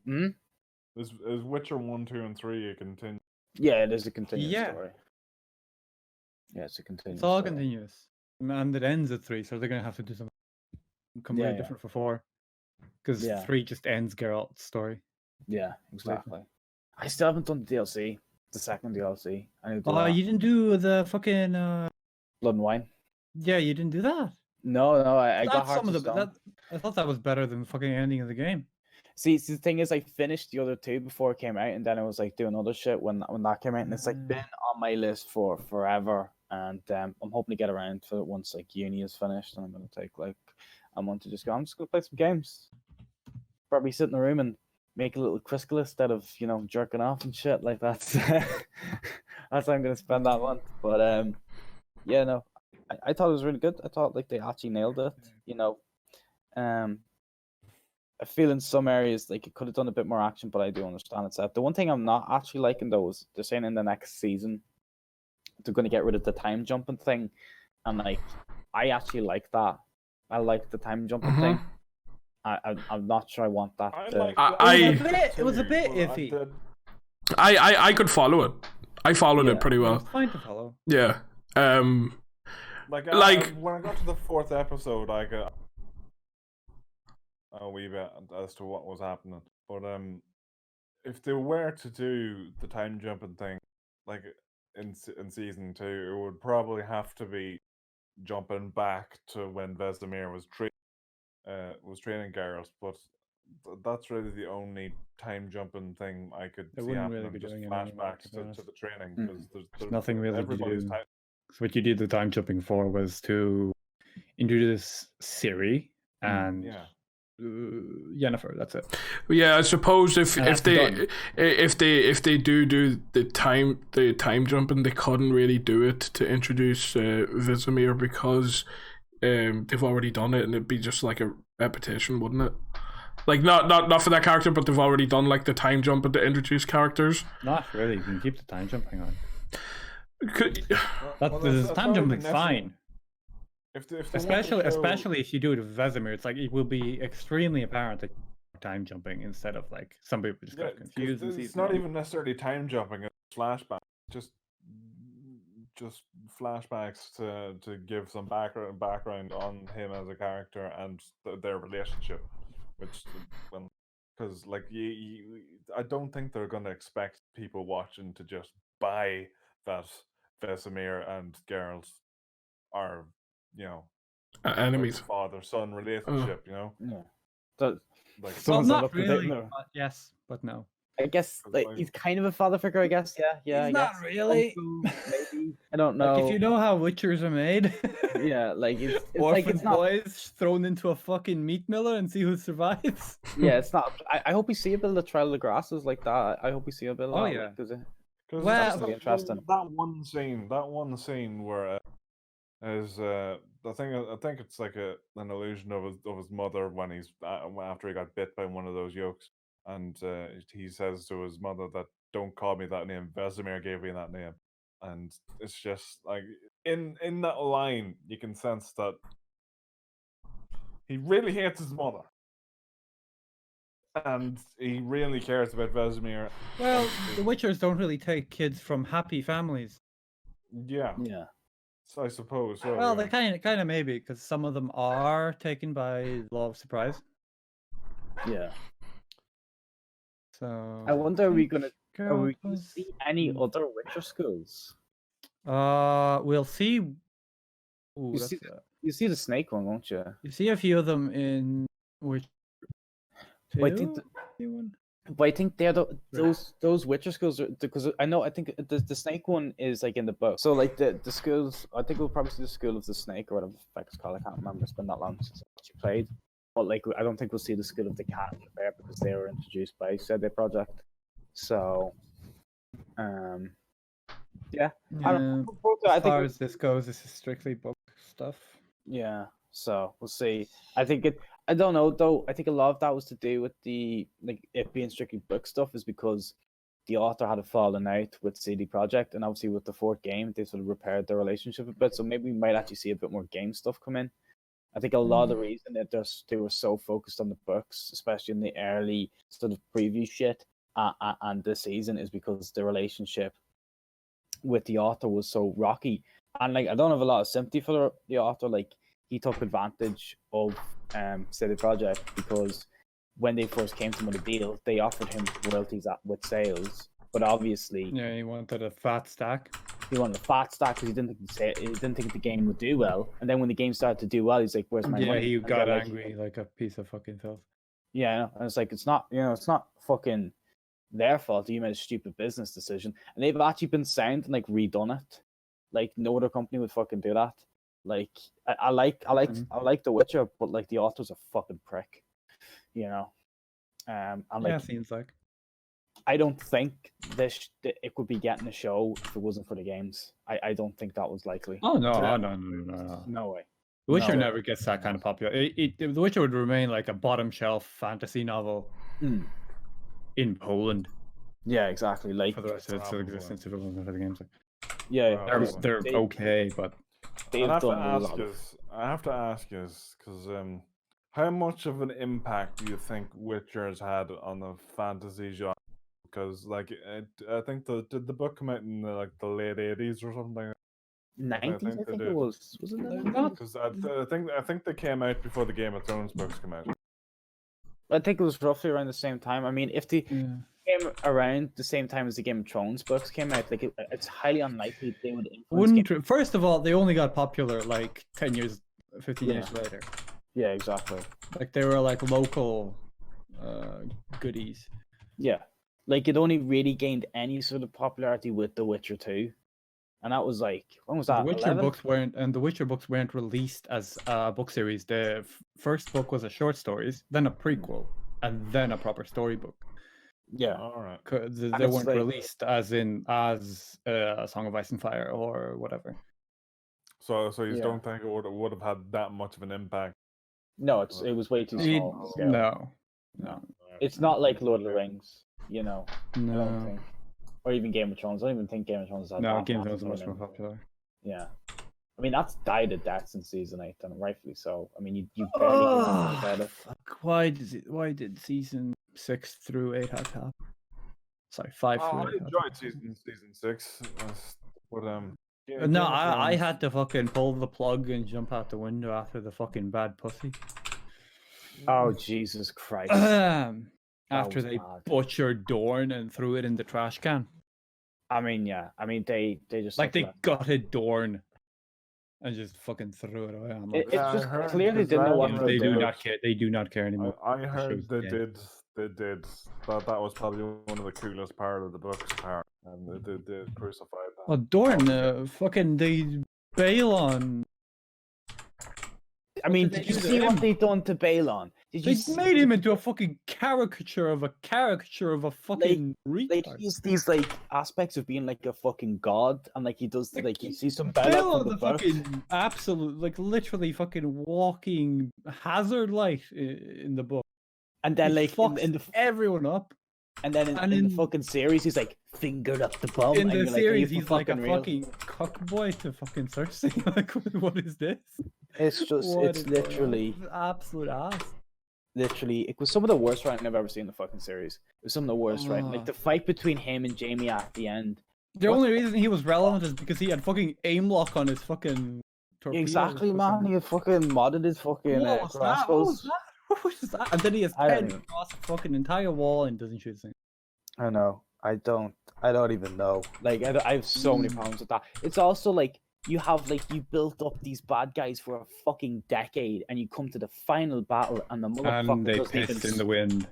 Hmm? Is Witcher 1, 2, and 3 a continue? Yeah, it is a continuous Yeah. story. Yeah, it's a continuous It's all story. continuous, and it ends at 3, so they're gonna have to do something completely Yeah. different for 4, because Yeah. 3 just ends Geralt's story. Yeah, exactly. I still haven't done the DLC, the second DLC. I need to do Oh, that. you didn't do the fucking Blood and Wine. yeah, you didn't do that. No, I got That's Hearts some of of the Stone. I thought that was better than the fucking ending of the game. See, the thing is, I finished the other 2 before it came out, and then I was like doing other shit when that came out, and it's like Mm. been on my list for forever. And I'm hoping to get around to it once like uni is finished, and I'm gonna take like a month to just go. I'm just gonna play some games. Probably sit in the room and make a little Chrysalis instead of jerking off and shit like that. That's how I'm gonna spend that month. But yeah, no, I thought it was really good. I thought like they actually nailed it. I feel in some areas like it could have done a bit more action, but I do understand it's that. The one thing I'm not actually liking though is they're saying in the next season they're going to get rid of the time jumping thing, and like I actually like that. I like the time jumping thing. I'm not sure I want that. It was a bit but iffy. I could follow it. I followed Yeah. it pretty It well. was fine to follow. Yeah. Like, Like- when I got to the 4th episode, I got a wee bit as to what was happening. But if they were to do the time jumping thing, like in season 2, it would probably have to be jumping back to when Vesemir was training Garrus. But that's really the only time jumping thing I could They see wouldn't happening. really be Just doing it anymore, flashbacks to be to honest. the training Mm. because There's nothing really to everybody's do. time. So what you did the time jumping for was to introduce Siri and Yeah. Yennefer. That's it. Yeah, I suppose if And if that's they do the time jumping, they couldn't really do it to introduce Vesemir because they've already done it, and it'd be just like a repetition, wouldn't it? Like not for that character, but they've already done like the time jumping to introduce characters. Not really. You can keep the time jumping on. Could, The that's time not jumping's even fine. If they want to Especially if you do it with Vesemir, it's like it will be extremely apparent that you're time jumping instead of like some people just got 'cause confused. in it's season not one. even necessarily time jumping; it's flashback. Just flashbacks to give some background on him as a character and their relationship, which because like I don't think they're gonna expect people watching to just buy that Vesemir and Geralt are like enemies. father-son relationship. Yeah. So Like So- Well, Someone's not up to date really. now. But yes, but no. I guess like he's kind of a father figure. I guess. Yeah. I He's not guess. really. Maybe. I don't know. Like if you know how Witchers are made, Yeah, like it's orphan like it's not. boys thrown into a fucking meat miller and see who survives. Yeah, it's not. I hope we see a bit of the Trial of the Grasses like that. I hope we see a bit of Oh, that. yeah. Like, 'cause Because Well- That's gonna be interesting. That one scene where is I think it's like an illusion of his mother when he's after he got bit by one of those yolks, and he says to his mother that don't call me that name. Vesemir gave me that name, and it's just like in that line you can sense that he really hates his mother. and he really cares about Vesemir. Well, the Witchers don't really take kids from happy families. Yeah, Yeah. so I suppose. So, Well, yeah. they kind of maybe, because some of them are taken by law of surprise. Yeah. So I wonder, are we gonna Girl see any was- other Witcher schools? We'll see. Ooh, You that's, see- You see the snake one, won't you? you see a few of them in which But I think But I think they're those Witcher schools are, because I think the snake one is like in the book. So like the schools, I think we'll probably see the school of the snake or whatever the fuck it's called. I can't remember. It's been that long since I actually played. But like I don't think we'll see the school of the cat and the bear because they were introduced by CD Projekt. So, yeah. I don't know. As far as this goes, this is strictly book stuff. Yeah. So we'll see. I don't know though. I think a lot of that was to do with it being strictly book stuff, is because the author had a falling out with CD Projekt, and obviously with the fourth game, they sort of repaired their relationship a bit. So maybe we might actually see a bit more game stuff come in. I think a lot of the reason that they were so focused on the books, especially in the early sort of preview shit and this season, is because the relationship with the author was so rocky. And like I don't have a lot of sympathy for the author. Like he took advantage of CD Projekt because when they first came to him with a deal, they offered him royalties with sales, but obviously he wanted a fat stack. He wanted a fat stack because he didn't think the game would do well. And then when the game started to do well, he's like, "Where's my money?" He And got they're angry like a piece of fucking filth. Yeah, and it's like it's not fucking their fault. You made a stupid business decision, and they've actually been sound and like redone it. Like no other company would fucking do that. Like I like The Witcher, but like the author's a fucking prick, you know. And like seems like. I don't think it could be getting a show if it wasn't for the games. I don't think that was likely. Oh no, No way. The Witcher No. never gets that kind of popular. The Witcher would remain like a bottom shelf fantasy novel in Poland Yeah, exactly. Like for the rest of its existence if it wasn't for the games. yeah, They're okay, but they've I have to done a ask lot. you, because how much of an impact do you think Witcher has had on the fantasy genre? Because like I think did the book come out in the late 80s or something? 90s, I think it was. Wasn't it? Because I think they came out before the Game of Thrones books came out. I think it was roughly around the same time. I mean, if they came around the same time as the Game of Thrones books came out, like it's highly unlikely they would influence. First of all, they only got popular like 10 years, 15 years later. Yeah, exactly. Like they were like local goodies. Yeah, like it only really gained any sort of popularity with The Witcher 2, and that was like when was that? The Witcher books weren't released as a book series. The first book was a short stories, then a prequel, and then a proper storybook. Yeah, all right. They weren't released as a Song of Ice and Fire or whatever. So you don't think it would have had that much of an impact? No, it was way too small. No. It's not like Lord of the Rings, you know. No. I don't think. Or even Game of Thrones. I don't even think Game of Thrones had No, that Game of Thrones is massive much more impact. popular. Yeah. I mean, that's died a death in season 8, and rightfully so. I mean, you barely get anything about it. Fuck. Why did season 6 through 8 have to happen? Sorry, 5 through 8. I enjoyed season 6, but No, I had to fucking pull the plug and jump out the window after the fucking bad pussy. Oh, Jesus Christ. After they butchered Dorn and threw it in the trash can. I mean, yeah. I mean, they just like they gutted Dorn and just fucking threw it away. It's just clear they didn't know what they do not care. They do not care anymore. I heard they did. They did. That was probably one of the coolest part of the book's part, and they crucified that. Well, Dorn, fucking they bail on. I mean, did you see what they done to Balon? They made him into a fucking caricature of a fucking retard. Like he's these like aspects of being like a fucking god, and like he does like you see some Balon from the fucking absolute, like literally fucking walking hazard light in the book. And then like in the everyone up. And then in the fucking series, he's like fingered up the bum. In the series, he's like a real? fucking cuckboy to fucking Cersei. Like, what is this? It's just, it's literally absolute ass. literally, it was some of the worst writing I've ever seen in the fucking series. It was some of the worst writing. Like the fight between him and Jamie at the end. The only reason he was relevant is because he had fucking aim lock on his fucking torpedo. Exactly, man. He had fucking modded his fucking What was that? What crossbows. was that? What was that? And then he has I don't 10 even- across the fucking entire wall and doesn't shoot things. I know. I don't even know. Like, I have so many problems with that. It's also like you built up these bad guys for a fucking decade, and you come to the final battle, and the motherfucker And they doesn't even. pissed in the wind.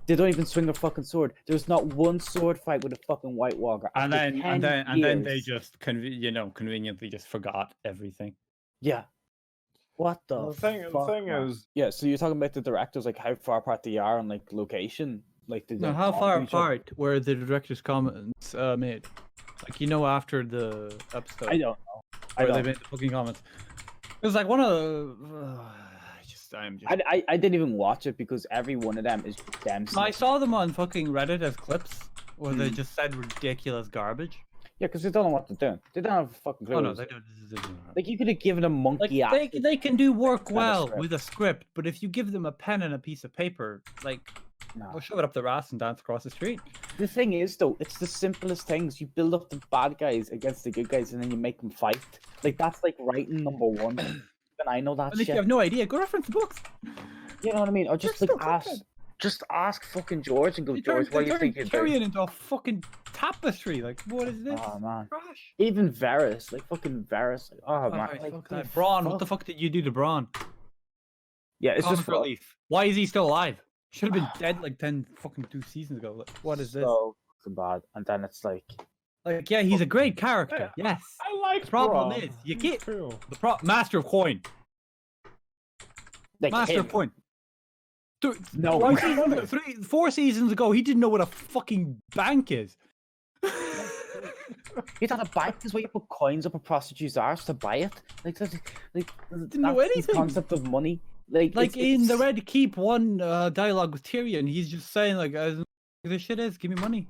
They don't even swing a fucking sword. There's not one sword fight with a fucking White Walker. And After then 10 they years. just conveniently just forgot everything. Yeah. What the The thing man? is, Yeah, so you're talking about the directors, like how far apart they are on like location, like did No, they how talk far to each other? apart were the director's comments made? Like, after the episode. I don't know. I where they don't. made the fucking comments. It was like one of the. I'm just. I didn't even watch it because every one of them is them. I saw them on fucking Reddit as clips where they just said ridiculous garbage. Yeah, because they don't know what they're doing. They don't have a fucking clue. Oh no, they don't. Like you could have given them monkey Like ass. they can do work a well script. with a script, but if you give them a pen and a piece of paper, like No. they'll shove it up their ass and dance across the street. The thing is, though, it's the simplest things. You build up the bad guys against the good guys, and then you make them fight. Like that's like writing number one. And I know that And if shit. you have no idea, go reference the books. You know what I mean? Or just There's like no ask, content. just ask fucking George and go, George, what do you think you're Tyrion doing? into a fucking tapestry. Like, what is this? Oh man. Trash. Even Varys, like fucking Varys, like, oh man, Alright, like, fuck the that. Braun, what the fuck? fuck did you do to Braun? Yeah, it's just Comic relief. Why is he still alive? Should have been dead like 10 fucking 2 seasons ago. Like, what is this? so fucking bad. And then it's like, Like, yeah, he's a great character. Yes. I like The problem Braun. is, you get True. Master of Coin. Master him. of Coin. Dude, No, why he season, 4 seasons ago, he didn't know what a fucking bank is. You thought a bank is where you put coins up a prostitute's arse to buy it. Like that's Didn't know that's anything. the concept of money. Like Like it's, in the it's- Red Keep one dialogue with Tyrion, he's just saying like, "This shit is, give me money.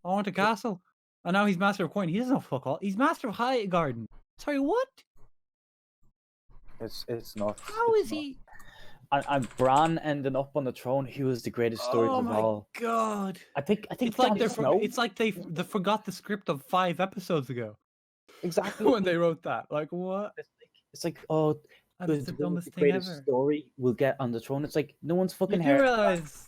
I want a castle." And now he's Master of Coin. He doesn't know fuck all. He's Master of Highgarden. Sorry, what? it's not. How it's is not. he? And Bran ending up on the throne, he was the greatest story Oh of my all. god! I think It's like Jon Snow, it's like they forgot the script of 5 episodes ago exactly when they wrote that. Like what? It's like, oh, That's the, the the dumbest thing greatest ever. story will get on the throne. It's like no one's You fucking do heard realize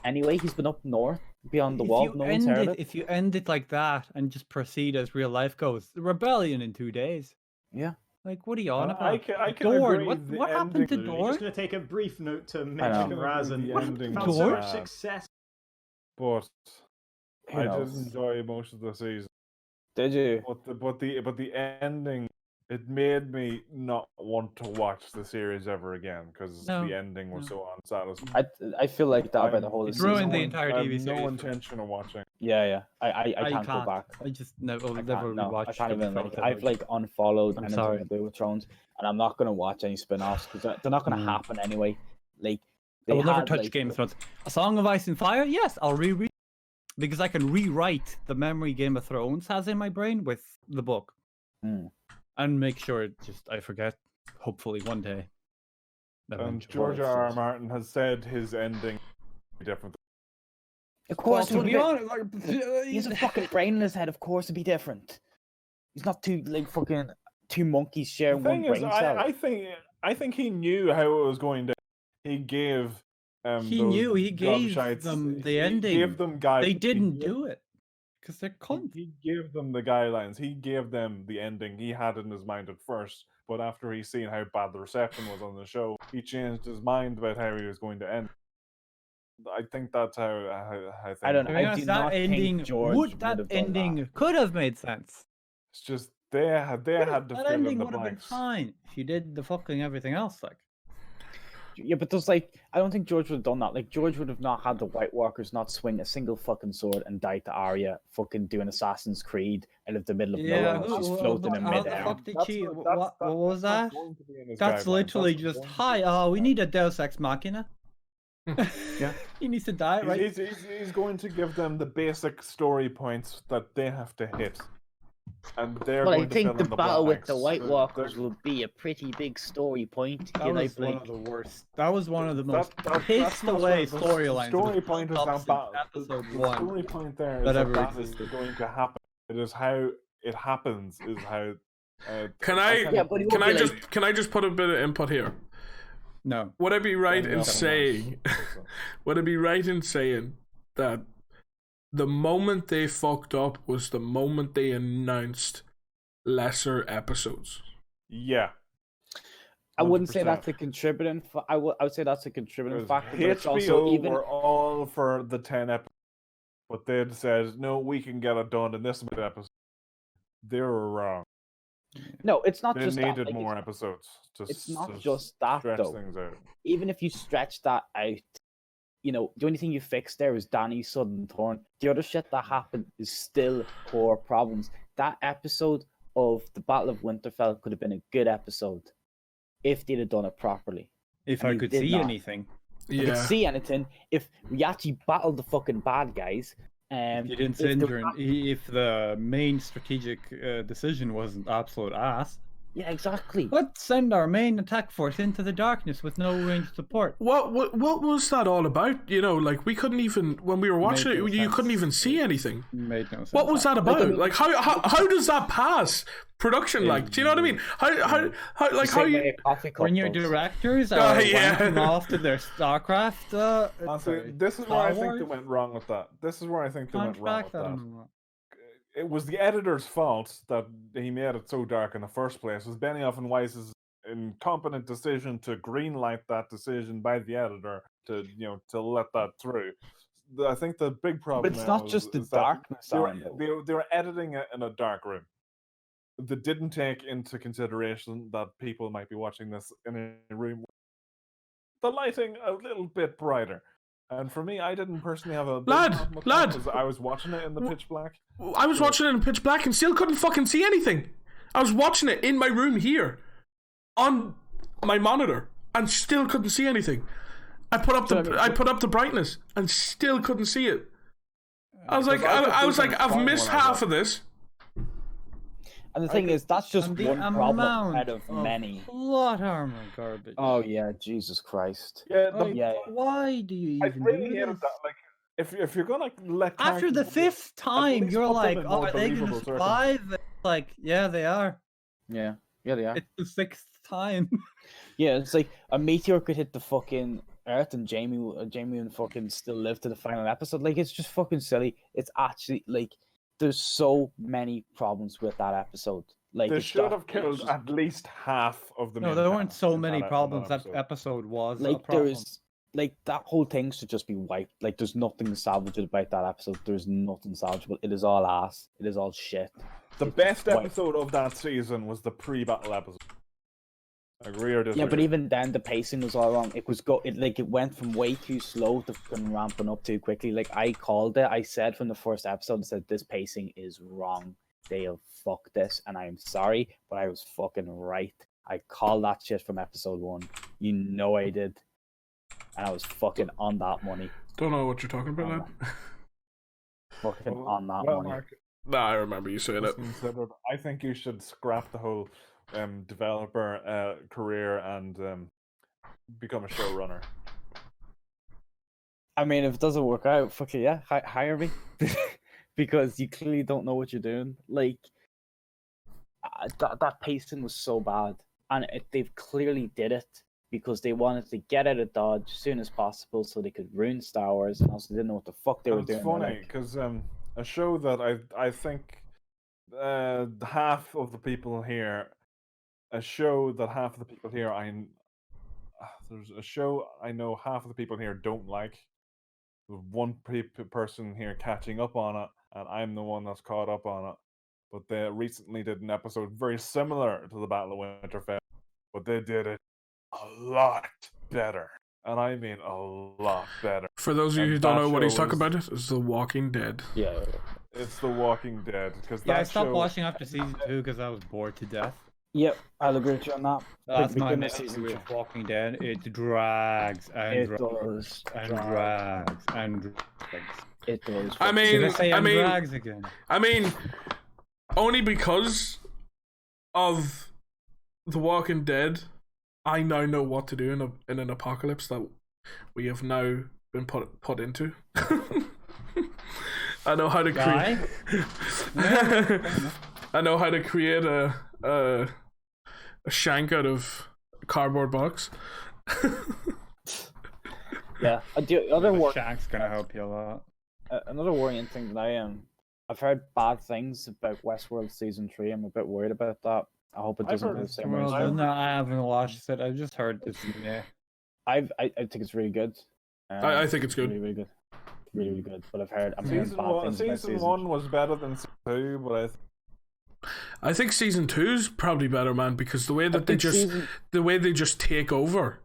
anyway. He's been up north beyond the if wall. you No one's end heard it, it. if you end it like that and just proceed as real life goes, the rebellion in 2 days. Yeah. Like, what are you on about? I can Dorne, agree. the what happened to ending- Dorne? Just going to take a brief note to know. mention Razan. The What ending found was so much bad. success. But Who I knows? did enjoy most of the season. Did you? But the ending, it made me not want to watch the series ever again because No, the ending was so unsatisfying. I feel like that about the whole It season. ruined the I entire have TV series. no intention of watching. Yeah. I can't go back. I just never, I never can't, no, rewatched. I can't Game of even like. Thrones I've ever. like unfollowed I'm anything sorry. to do with Thrones, and I'm not gonna watch any spin-offs because they're not gonna Mm. happen anyway. Like I will never had, touch like, Game of Thrones. A Song of Ice and Fire, yes, I'll reread because I can rewrite the memory Game of Thrones has in my brain with the book, Mm. and make sure it just I forget. Hopefully one day. And Eventually. George R. R. Martin has said his ending will be different. Of Well, course, to it be would honest, like, he has a fucking brain in his head. Of course, it'd be different. He's not two like fucking two monkeys The sharing one thing is, brain cell. I think he knew how it was going to. He gave. He those knew, he gave gobshites- them the he ending. Gave them guidelines. they didn't do it because they're He, cunts. he gave them the guidelines. He gave them the ending he had in his mind at first. But after he seen how bad the reception was on the show, he changed his mind about how he was going to end. I think that's how things I don't To know. be I honest, do that not think ending George that would have done ending could have made sense. It's just they had to That fill in ending the would have been blanks. fine if you did the fucking everything else. Like, Yeah, but there's like I don't think George would have done that. Like George would have not had the White Walkers not swing a single fucking sword and die to Arya fucking doing Assassin's Creed out of the middle of nowhere while she's floating in how the midair. fuck did That's she? not- What was that's that? not going to be in his That's guidelines. literally That's just going to hi. be- Oh, we need a Deus Ex Machina. Yeah. He needs to die, right? He's going to give them the basic story points that they have to hit. and they're Well, I going to think fill the in the battle with the blanks. White They're- Walkers will be a pretty big story point. That You know, was one like, of the worst. That was one of the most that's pissed not away the storylines. story point is that battle. Episode The 1. story point there is that that ever that is existed. going to happen. It is how it happens. Is how. Can I? Yeah, but it Can won't I be just? like- Can I just put a bit of input here? No. Would I be right Yeah, in no. saying? Would I be right in saying that the moment they fucked up was the moment they announced lesser episodes? Yeah. I wouldn't say 100%. that's a contributing. I would say that's a contributing Because factor. But it's also HBO even were all for the 10 episodes, but they'd said, no, we can get it done in this many episodes. They were wrong. no, it's not They just that. needed Like, more episodes. it's not to just that stretch though. things out. Even if you stretch that out, you know, the only thing you fixed there is Danny Sudden Thorn. The other shit that happened is still core problems. That episode of the Battle of Winterfell could have been a good episode if they'd have done it properly. If And I you could did see not. anything. You could see anything if we actually battled the fucking bad guys. You didn't if send the- your, if the main strategic decision wasn't absolute ass. Yeah, exactly. Let's send our main attack force into the darkness with no ranged support. What was that all about? You know, like we couldn't even when we were watching Made it, no you sense. couldn't even see anything. Made no sense. What was that about? Like how does that pass production? Like, do you know what I mean? How like how Same way you? a coffee cup When your does. directors Oh, are yeah. wanking off to their StarCraft, Honestly, this is where I think they went wrong with that. This is where I think they went wrong with contract, I that. don't know. It was the editor's fault that he made it so dark in the first place. It was Benioff and Weiss's incompetent decision to greenlight that decision by the editor to to let that through. I think the big problem. But it's not now just the is that darkness, They Aaron, they were editing it in a dark room. They didn't take into consideration that people might be watching this in a room with the lighting a little bit brighter. And for me, I didn't personally have a big problem with that Lad. because I was watching it in the pitch black. I was watching it in pitch black and still couldn't fucking see anything. I was watching it in my room here, on my monitor, and still couldn't see anything. I put up the brightness and still couldn't see it. I was like, I've missed half of this. And the thing is, that's just And the one problem amount out of many. plot armor garbage. Oh yeah, Jesus Christ. Yeah, Like, yeah. why do you I even really do hated this? that. Like, if you're gonna let After the characters- fifth at time, least you're put them like, in oh, more are they going to believable survive? It's like, yeah, they are. Yeah, they are. It's the sixth time. Yeah, it's like a meteor could hit the fucking Earth and Jamie would fucking still live to the final episode. Like, it's just fucking silly. It's actually like there's so many problems with that episode. Like, They it's should just- have killed just- at least half of the. No, main there weren't cast so in many that problems. That episode. episode was a like problem. there's like that whole thing should just be wiped. Like, there's nothing salvageable about that episode. There's nothing salvageable. It is all ass. It is all shit. The It's best just wiped. episode of that season was the pre-battle episode. Agree or disagree? Yeah, but even then the pacing was all wrong. It went from way too slow to fucking ramping up too quickly. Like, I called it. I said from the first episode, I said this pacing is wrong. They have fucked this, and I am sorry, but I was fucking right. I called that shit from episode 1. You know I did. And I was fucking on that money. Don't know what you're talking about, lad. Fucking on that Well, money. Mark, Nah, I remember you saying all it. considered, I think you should scrap the whole developer career and become a showrunner. I mean, if it doesn't work out, fuck it, yeah, hire me. Because you clearly don't know what you're doing. Like, that pacing was so bad. And they've clearly did it because they wanted to get out of Dodge as soon as possible so they could ruin Star Wars, and also didn't know what the fuck they were It's doing. funny Like, because a show that I think half of the people here, there's a show I know half of the people here don't like. With one person here catching up on it, and I'm the one that's caught up on it. But they recently did an episode very similar to the Battle of Winterfell, but they did it a lot better, and I mean a lot better. For those of you And who don't that know what he's show talking is- about, it's The Walking Dead. yeah. It's The Walking Dead because Yeah, I that stopped show, watching after season 2 because I was bored to death. Yep, I'll agree with you on that. That's the my beginning of issue season with two. Walking Dead. It drags and It drags does. and drag. drags and drags. It does. I Did mean, I say I and mean, drags again? I mean, only because of The Walking Dead, I now know what to do in an apocalypse that we have now been put into. I know how to create. I know how to create a shank out of a cardboard box. Yeah. The other Shank's gonna help you a lot. another worrying thing that I've heard bad things about Westworld season 3. I'm a bit worried about that. I hope it doesn't heard go the it's same way. Well, as- no, I haven't watched it. I just heard this. Yeah. I think it's really good. I think it's good. Really, really good. Really, really good. But I'm hearing Season bad one, things about season one was better than season 2, but I think season 2's probably better, man, because the way that the way they just take over.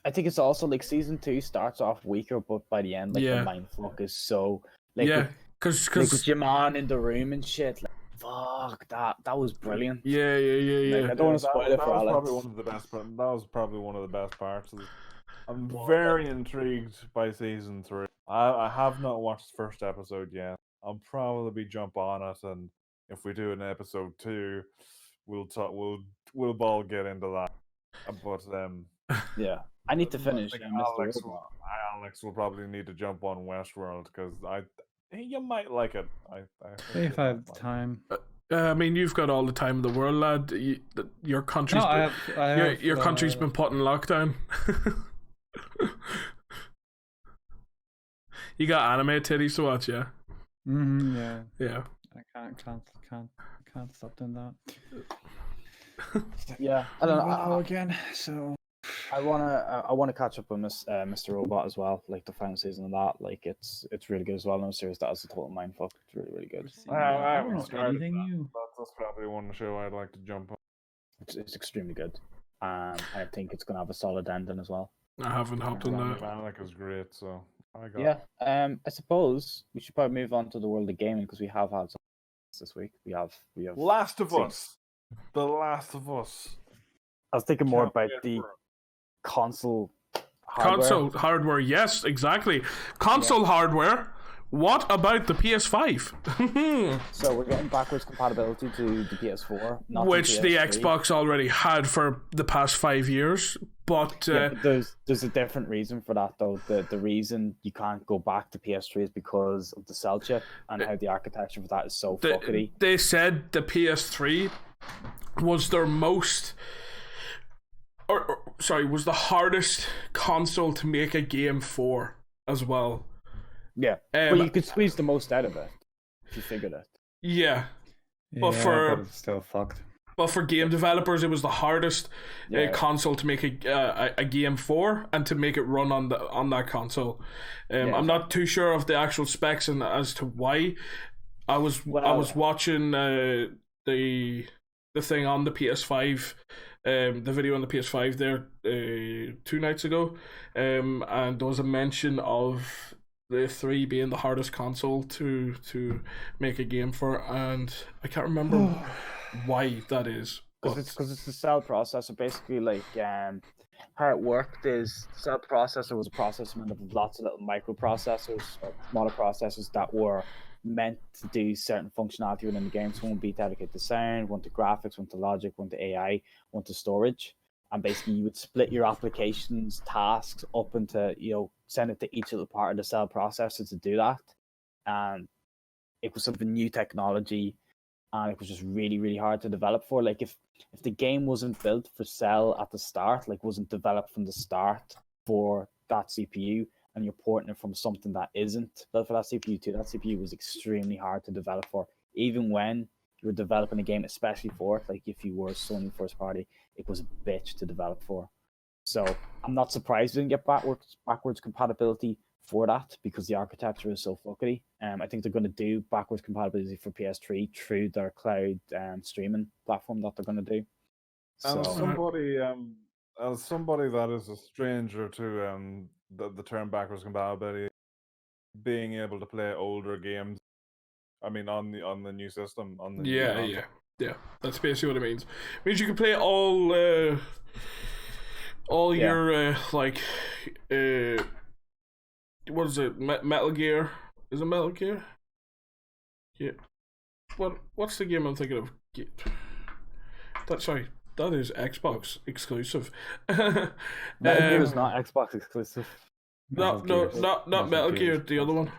I think it's also like season 2 starts off weaker, but by the end, like Yeah. the mindfuck is so like Yeah, with, because with Jaman in the room and shit. Like, fuck that was brilliant. yeah. Like, I don't want to spoil it for was Alex. probably one of the best. That was probably one of the best parts. I'm very intrigued by season 3. I have not watched the first episode yet. I'll probably jump on it, and if we do an episode 2, we'll talk. We'll all get into that. But Yeah, I need to finish. like Mr. Alex, Robot. Alex will probably need to jump on Westworld because you might like it. I think If I have time. I mean, you've got all the time in the world, lad. Your country's No, your country's been put in lockdown. You got anime titties to watch, yeah. Yeah. Yeah. I can't stop doing that. Yeah, I don't know. Again. So. I wanna catch up on Mr. Robot as well. Like the final season of that. Like it's really good as well. No series that is a total mindfuck. It's really, really good. I I haven't don't know started anything that. new. That's probably one show I'd like to jump on. It's extremely good. I think it's gonna have a solid ending as well. I haven't hopped on that. Panic is great, so I got Yeah. I suppose we should probably move on to the world of gaming because we have had some this week. We have. Last of seen- Us. The Last of Us. I was thinking more Can't about wait the for it. console hardware. Console hardware, yes, exactly. Console hardware. What about the PS5? So we're getting backwards compatibility to the PS4, not to Which the PS3. Xbox already had for the past 5 years, but Yeah, but there's a different reason for that though. The reason you can't go back to PS3 is because of the cell chip and how the architecture for that is so fuckety. they said the PS3 was their most, was the hardest console to make a game for as well. Yeah, but you could squeeze the most out of it if you figured it. Yeah, But Yeah, for- but it's still fucked. but for game developers, it was the hardest Yeah. console to make a game for and to make it run on that console. I'm not too sure of the actual specs and as to why. I was watching the thing on the PS5, the video on the PS5 there 2 nights ago, and there was a mention of the 3 being the hardest console to make a game for, and I can't remember why that is. Because it's the cell processor. Basically, like how it worked is the cell processor was a processor made up of lots of little microprocessors, or smaller processors that were meant to do certain functionality within the game. So one be dedicated to sound, one to graphics, one to logic, one to AI, one to storage. And basically, you would split your applications tasks up into, send it to each little part of the cell processor to do that. And it was sort of a new technology, and it was just really, really hard to develop for. Like if the game wasn't built for cell at the start, like wasn't developed from the start for that CPU, and you're porting it from something that isn't built for that CPU too, that CPU was extremely hard to develop for. Even when you were developing a game, especially for it, like if you were Sony first party, it was a bitch to develop for. So I'm not surprised we didn't get backwards compatibility for that, because the architecture is so fuckety. I think they're going to do backwards compatibility for PS3 through their cloud streaming platform that they're going to do. And So as somebody that is a stranger to the term backwards compatibility, being able to play older games, I mean on the new system, on the new console. Yeah. That's basically what it means. It means you can play all your what is it? Metal Gear? Is it Metal Gear? Yeah. what's the game I'm thinking of? Sorry, that is Xbox exclusive. Metal Gear is Um, not Xbox exclusive. No, not Metal Gear. The other one.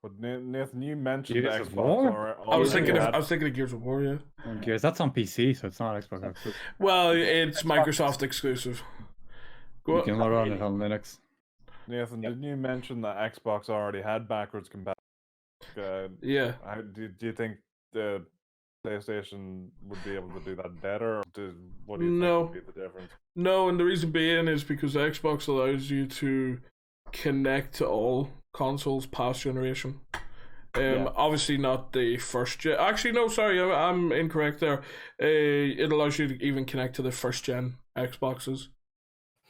But Nathan, you mentioned Gears of Xbox. War? I was already thinking had- of Gears of War. Yeah. Gears. That's on PC, so it's not Xbox exclusive. Well, it's Microsoft exclusive. Go You on. can run it on Linux. Nathan, Yep. didn't you mention that Xbox already had backwards compatibility? Yeah. Do you think the PlayStation would be able to do that better? Or what do you No. think would be the difference? No, and the reason being is because Xbox allows you to connect to all consoles past generation. Obviously not the first gen. Actually, no, sorry, I'm incorrect there. It allows you to even connect to the first gen Xboxes.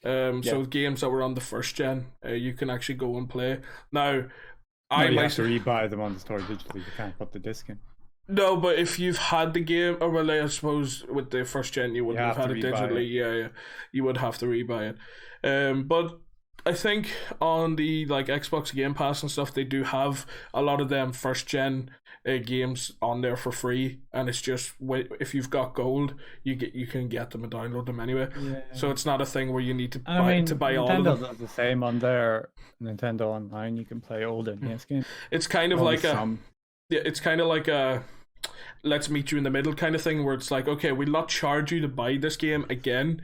So games that were on the first gen, you can actually go and play. Now, You have to rebuy them on the store digitally. You can't put the disc in. No, but if you've had the game, or well, I suppose with the first gen you wouldn't You have have had it to rebuy digitally. Yeah, you would have to rebuy it. But I think on the like Xbox Game Pass and stuff, they do have a lot of them first gen games on there for free, and it's just if you've got gold, you can get them and download them anyway. Yeah. So it's not a thing where you need to I mean, buy all of Nintendo them. does the same on their Nintendo Online. You can play older NES games. It's kind of Only like some. it's kind of like a let's meet you in the middle kind of thing, where it's like, okay, we'll not charge you to buy this game again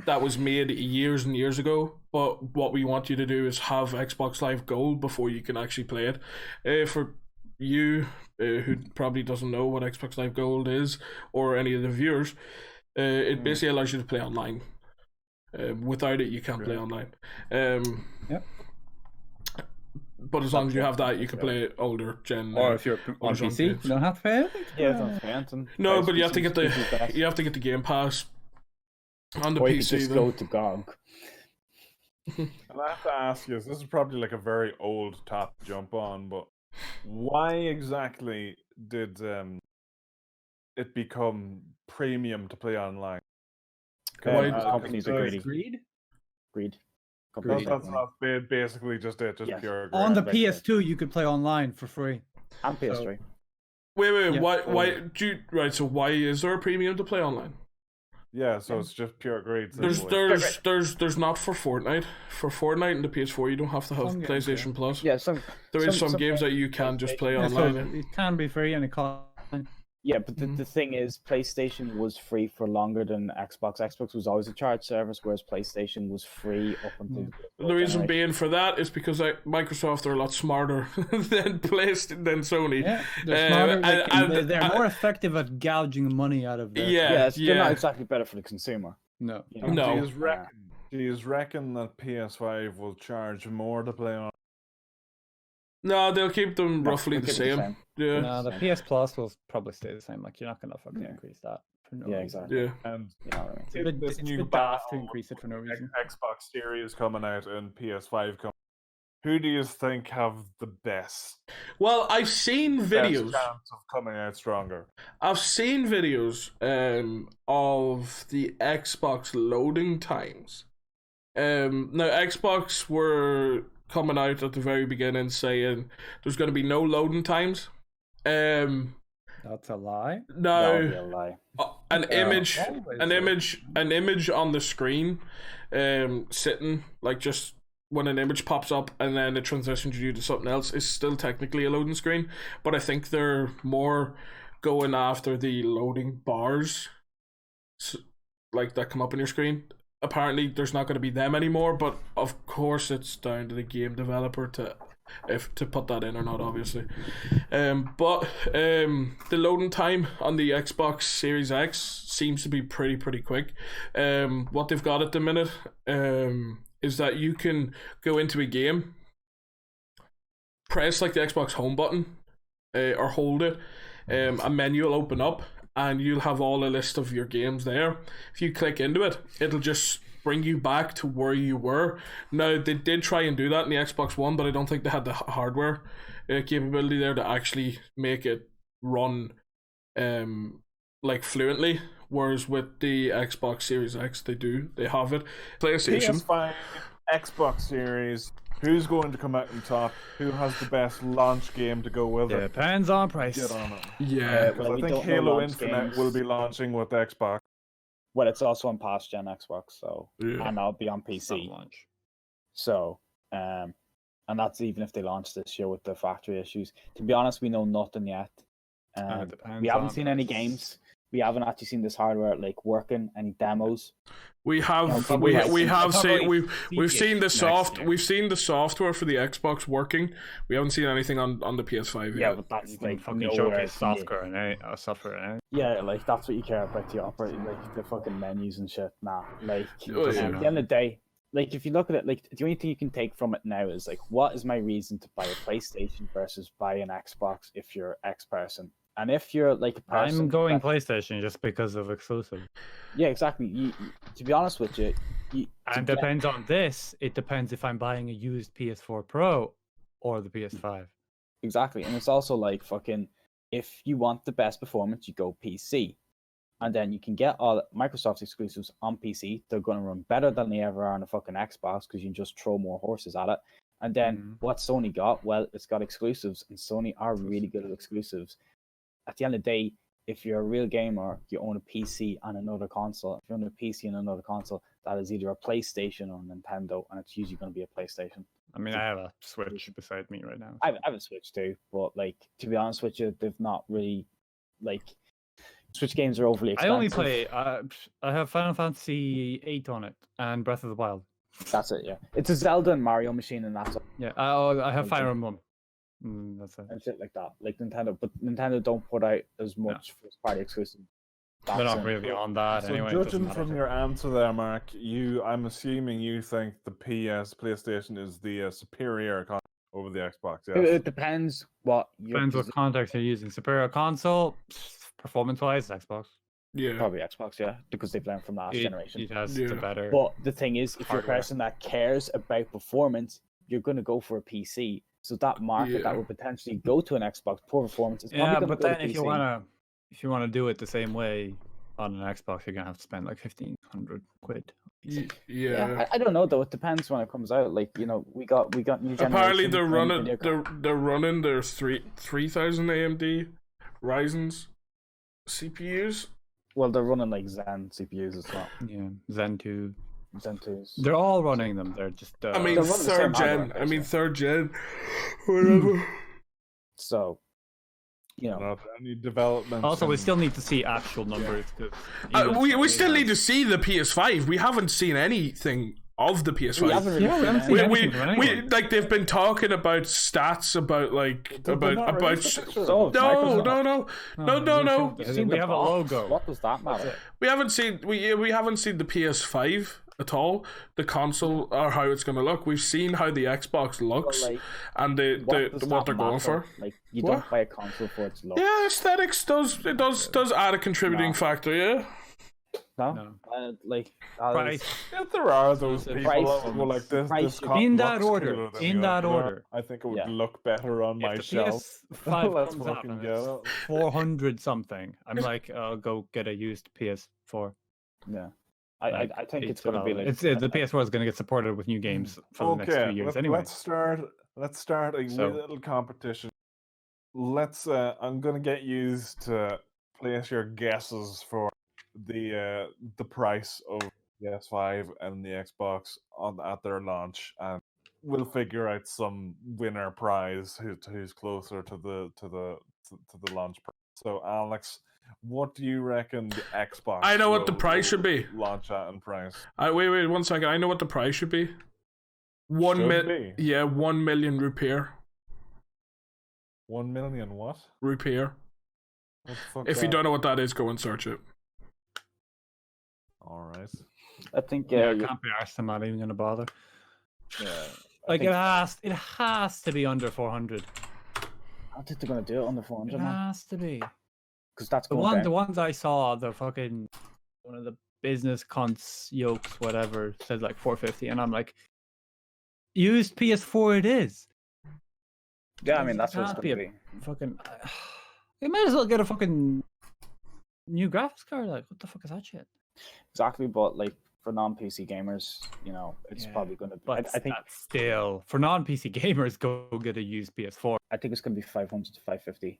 that was made years and years ago, but what we want you to do is have Xbox Live Gold before you can actually play it. For you who probably doesn't know what Xbox Live Gold is, or any of the viewers, it basically allows you to play online. Without it, you can't play online. Yep. But as long as you have that, you can play older gen. Or if you're on Horizon PC, games. you don't have to pay anything. Yeah, it's on Phantom. No, but you have to get the Game Pass on the Or you could PC. just then. go to GOG. And I have to ask you, this is probably like a very old top jump on, but why exactly did it become premium to play online? Why- Companies are greedy. Greed? Greed. That's, Companies that's are not basically just it, just Yes. pure On the greed. PS2, you could play online for free. and PS3. Wait, Yeah. why do you, right? So why is there a premium to play online? Yeah, so it's just pure greed. There's simply. there's not for Fortnite. For Fortnite and the PS4, you don't have to have Some games, PlayStation Plus. Yeah, some There is some some games that you can just play Yeah, so online. it can be free and it costs. Yeah, but the thing is, PlayStation was free for longer than Xbox. Xbox was always a charge service, whereas PlayStation was free up until The reason being for that is because Microsoft are a lot smarter than Sony. Yeah, they're smarter. and- They're more effective at gouging money out of their. Yeah, yeah, they're not exactly better for the consumer. No. You know? No. Do you reckon that PS5 will charge more to play on? No, they'll keep them No, roughly they'll the keep it the same. same. Yeah, No, the PS Plus will probably stay the same. Like, you're not gonna fucking Yeah. increase that for no Yeah, reason. exactly. yeah. And You know what I mean? It's a bit, this it's a new bit daft to battle increase it for no reason. Xbox Series coming out and PS5 coming. Who do you think have the best Well, I've seen videos. chance of coming out stronger? I've seen videos of the Xbox loading times. Now Xbox were coming out at the very beginning saying there's going to be no loading times. That's a lie. That would be Now a lie. an image, always an so. image on the screen, sitting like just when an image pops up and then it transitions you to something else is still technically a loading screen, but I think they're more going after the loading bars, like that come up on your screen. Apparently, there's not going to be them anymore, but of course, it's down to the game developer to put that in or not, obviously. But the loading time on the Xbox Series X seems to be pretty quick. What they've got at the minute is that you can go into a game, press like the Xbox home button, or hold it, a menu will open up, and you'll have all a list of your games there. If you click into it, it'll just bring you back to where you were. Now, they did try and do that in the Xbox One, but I don't think they had the hardware capability there to actually make it run like fluently. Whereas with the Xbox Series X, they do. They have it. PlayStation. PS5, Xbox Series. Who's going to come out on top? Who has the best launch game to go with it? Depends on price. Get on it. Yeah. Because Well, I we think don't know Halo launch Infinite games. will be launching with Xbox. Well, it's also on past gen Xbox, so Yeah. and I'll be on It's not PC. launch. So, and that's even if they launch this year with the factory issues. To be honest, we know nothing yet. It depends We haven't on seen any price. games. We haven't actually seen this hardware like working. Any demos? We have No, probably we like- we have probably seen we've see seen it the next year. we've seen the software for the Xbox working. We haven't seen anything on the PS5 Yeah, yet. but that's You can like fucking nowhere showcase near- software and software and Yeah, like that's what you care about. The operating, like the fucking menus and shit. Nah, like Oh, at yeah. the end of the day, like if you look at it, like the only thing you can take from it now is like, what is my reason to buy a PlayStation versus buy an Xbox if you're X person? And if you're like a person, I'm going that- PlayStation just because of exclusive. yeah, exactly. To be honest with you, to And get- depends on this. It depends if I'm buying a used PS4 Pro or the PS5. exactly, and it's also like fucking. If you want the best performance, you go PC, and then you can get all Microsoft's exclusives on PC. They're going to run better than they ever are on a fucking Xbox because you can just throw more horses at it. And then what Sony got? Well, it's got exclusives, and Sony are really good at exclusives. At the end of the day, if you're a real gamer, you own a PC and another console. If you own a PC and another console, that is either a PlayStation or a Nintendo, and it's usually going to be a PlayStation. I mean, I have a Switch beside me right now. I haven't switched too, but like to be honest with you, they've not really like Switch games are overly I expensive. only play. I have Final Fantasy 8 on it and Breath of the Wild. That's it, yeah. It's a Zelda and Mario machine, and that's all, Yeah. I have Fire Okay. Emblem. That's it. and shit like that. Like Nintendo, but Nintendo don't put out as much first party exclusive. They're not really on that So anyway. it doesn't judging matter. from your answer there, Mark, I'm assuming you think the PlayStation is the superior console over the Xbox. Yes. It depends what your Depends what context you're using. Superior console, performance-wise, Xbox. Yeah. probably Xbox, yeah, because they've learned from last generation. It has Yeah. the better. But the thing is, if you're a hardware. person that cares about performance, you're going to go for a PC. So that market Yeah. that would potentially go to an Xbox poor performance is probably Yeah, going to but go then to if PC. you wanna do it the same way on an Xbox, you're gonna have to spend like 1,500 quid. Yeah. Yeah, I don't know though. It depends when it comes out. Like we got new generation. Apparently they're playing running video they're running their 3000 AMD Ryzen's CPUs. Well, they're running like Zen CPUs as well. Yeah, Zen 2. Zen 2s. They're all running them. They're just. I mean They're running the same third gen. hardware, I mean basically. third gen. Whatever. So, you know, Not any development. also, we still need to see actual numbers. 'Cause We still need to see the PS5. We haven't seen anything of the PS5. we haven't really Yeah, we seen haven't it. seen we, anything from anyone. like they've been talking about stats about like They've about not released about the pictures. Oh, no Microsoft. no You've seen We the have a box. logo. What does that matter? we haven't seen we haven't seen the PS5 at all, the console or how it's going to look. We've seen how the Xbox looks like, and does what that they're going matter? for. Like, you What? don't buy a console for its look. Yeah, aesthetics does add a contributing No. factor. Yeah, No, No. like that is- Price. If there are those The people price- that go like this, price this should- cop In that looks order, cooler than in the that other. order. I think it would Yeah. look better on my If the shelf. PS5 Let's comes out fucking and get it's it. 400 something, I'm like, I'll go get a used PS4. yeah. Like, I think it's $8. going to be like It's the PS4 is going to get supported with new games for the next few years anyway. Let's start a So- little competition. I'm gonna get you to place your guesses for the price of the PS5 and the Xbox at their launch, and we'll figure out some winner prize who's closer to the launch price. So Alex, what do you reckon the Xbox? I know what the will price should be. Launch at in price. wait 1 second. I know what the price should be. 1 Should million. be. Yeah, 1 million rupiah. 1 million what? Rupiah. What the fuck If you don't know what that is, go and search it. All right. I think Yeah, I you- can't be arsed. I'm not even going to bother. yeah. Like think- it has to be under 400. I think they're going to do it under It 400, man, has to be. because that's The going down. ones I saw, the fucking one of the business cunts, yokes, whatever, said like 450, and I'm like, used PS4 it is. Yeah, I mean that's what it's Can't going be to a be. fucking. You might as well get a fucking new graphics card. Like, what the fuck is that shit? Exactly, but like for non-PC gamers, it's probably going to be. But I think that's still for non-PC gamers, go get a used PS4. I think it's going to be 500 to 550.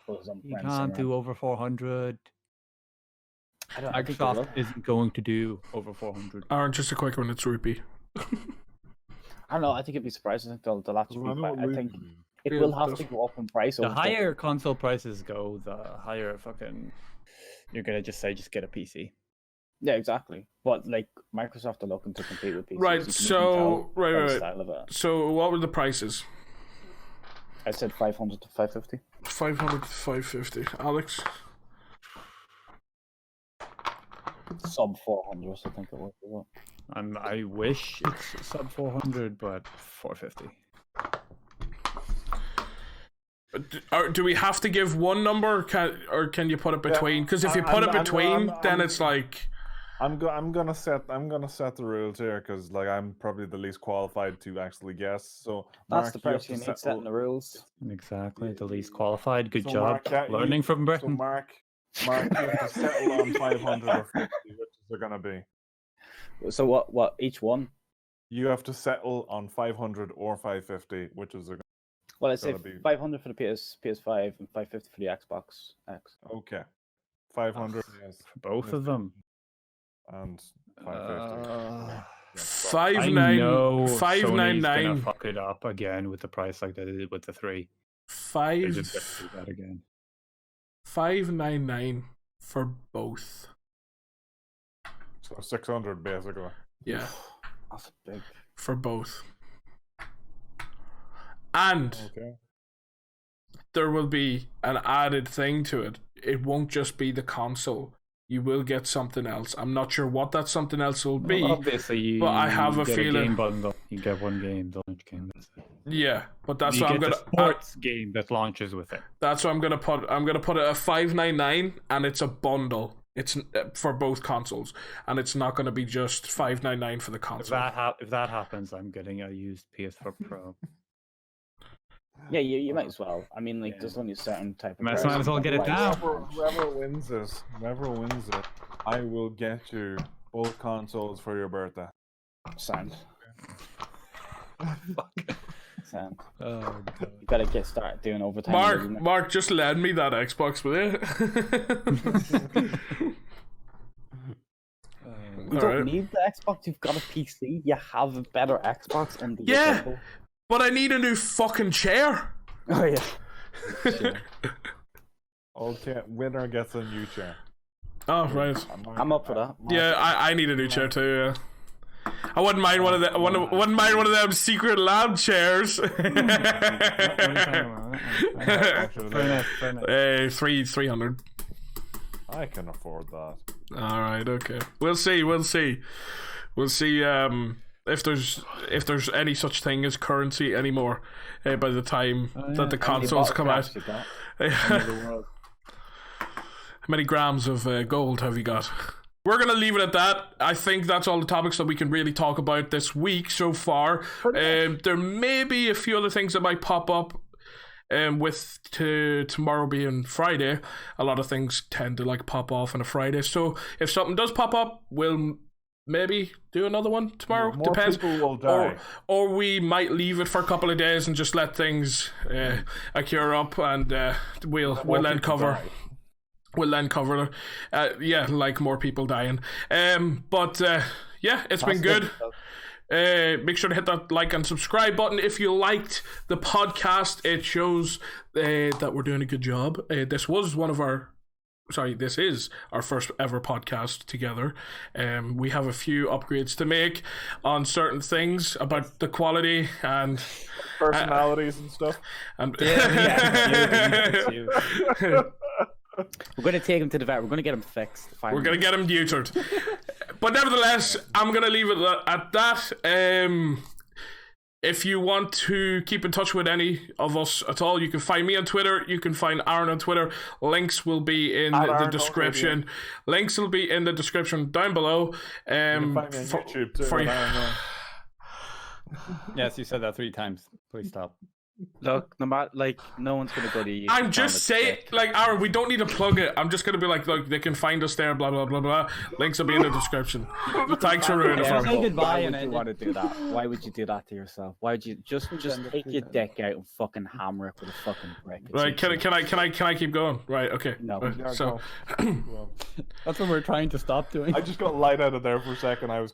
For some You around the can't same do over 400. I think they will. Microsoft isn't going to do over 400. Aaron, just a quick one. It's rupee. I don't know. I think it'd be surprising. I think they'll actually. I think it Yeah, will have that's- to go up in price. The over higher console prices go, the higher fucking you're gonna just get a PC. Yeah, exactly. But like Microsoft are looking to compete with PCs. Right, You can even so tell by the right. style of it. So what were the prices? I said 500 to 550. 500 to 550. Alex? Sub 400, I think it was. as well. I wish it's sub 400, but 450. Do we have to give one number, or can you put it between? Because if you put it between, then it's like. I'm gonna set the rules here because like I'm probably the least qualified to actually guess. So That's Mark, the you have price to you need settle- setting the rules. Exactly, the least qualified. Good So job Mark, yeah, learning from So Britain. Mark, you have to settle on 500 or 50, which is they're gonna be. So what each one? You have to settle on 500 or 550, which is Well, I say gotta be- 500 for the PS5 and 550 for the Xbox X. okay. 500 yes, Both of them. and 550. I 599 know Sony's gonna 599 fuck it up again with the price like they did with the 3. They're just gonna do that again. 599 for both. So 600 basically. Yeah, That's big. for both. And Okay. there will be an added thing to it. It won't just be the console. You will get something else. I'm not sure what that something else will be. Well, obviously, but I have a get feeling- game bundle. You get one game, the launch game. That's it. Yeah, but that's you what I'm get gonna. the sports game that launches with it. That's what I'm gonna put. I'm gonna put it at 599, and it's a bundle. It's for both consoles, and it's not gonna be just 599 for the If console. if that happens, I'm getting a used PS4 Pro. Yeah, you might as well. I mean, like, Yeah. there's only a certain type of. Might as person well get it that likes- now. Whoever wins it, I will get you both consoles for your birthday. Sound. Sound. Oh, God. You gotta start doing overtime. isn't it? Mark, just lend me that Xbox, will you? You don't Alright. need the Xbox. You've got a PC. You have a better Xbox under your Yeah. table. But I need a new fucking chair. Oh yeah. Okay, winner gets a new chair. Oh right. I'm up for that. Yeah, I need a new chair too. Yeah. I wouldn't mind one of the wouldn't mind one of them secret lab chairs. Fair enough, fair enough. 300. I can afford that. All right, okay. We'll see. If there's any such thing as currency anymore by the time that the consoles come out. How many grams of gold have you got? We're going to leave it at that. I think that's all the topics that we can really talk about this week so far. There may be a few other things that might pop up with tomorrow being Friday. A lot of things tend to like pop off on a Friday. So if something does pop up, we'll maybe do another one tomorrow. More Depends. people will die. Or we might leave it for a couple of days and just let things cure up, and we'll then people cover. die. We'll then cover, like more people dying. But yeah, it's been good. Make sure to hit that like and subscribe button if you liked the podcast. It shows that we're doing a good job. This is our first ever podcast together. We have a few upgrades to make on certain things about the quality and Personalities and stuff. and We're gonna take him to the vet. We're gonna get him fixed. we're gonna get him neutered. But nevertheless, I'm gonna leave it at that. If you want to keep in touch with any of us at all, you can find me on Twitter. You can find Aaron on Twitter. Links will be in the description. Links will be in the description down below. You can find me on for- YouTube too. for you- I don't know. Yes, you said that 3 times. Please stop. Look, no matter, like, no one's gonna go to you. I'm just saying, like, Aaron, we don't need to plug it. I'm just gonna be like, look, they can find us there, blah blah blah blah. Links will be in the description. Thanks for ruining it for Say me. goodbye Why and would you end want it. to do that? Why would you do that to yourself? Why would you just take your dick out and fucking hammer it with a fucking brick? Right? Can I keep going? Right? Okay. No. Right, Yeah, so. Well, That's what we're trying to stop doing. I just got light out of there for a second. I was.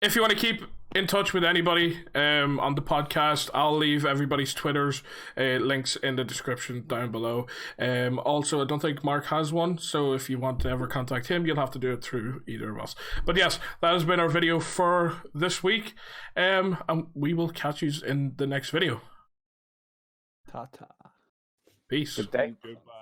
If you want to keep in touch with anybody on the podcast, I'll leave everybody's Twitters links in the description down below. Also, I don't think Mark has one, so if you want to ever contact him, you'll have to do it through either of us. But yes, that has been our video for this week, and we will catch you in the next video. Ta-ta. Peace. Good day. Goodbye.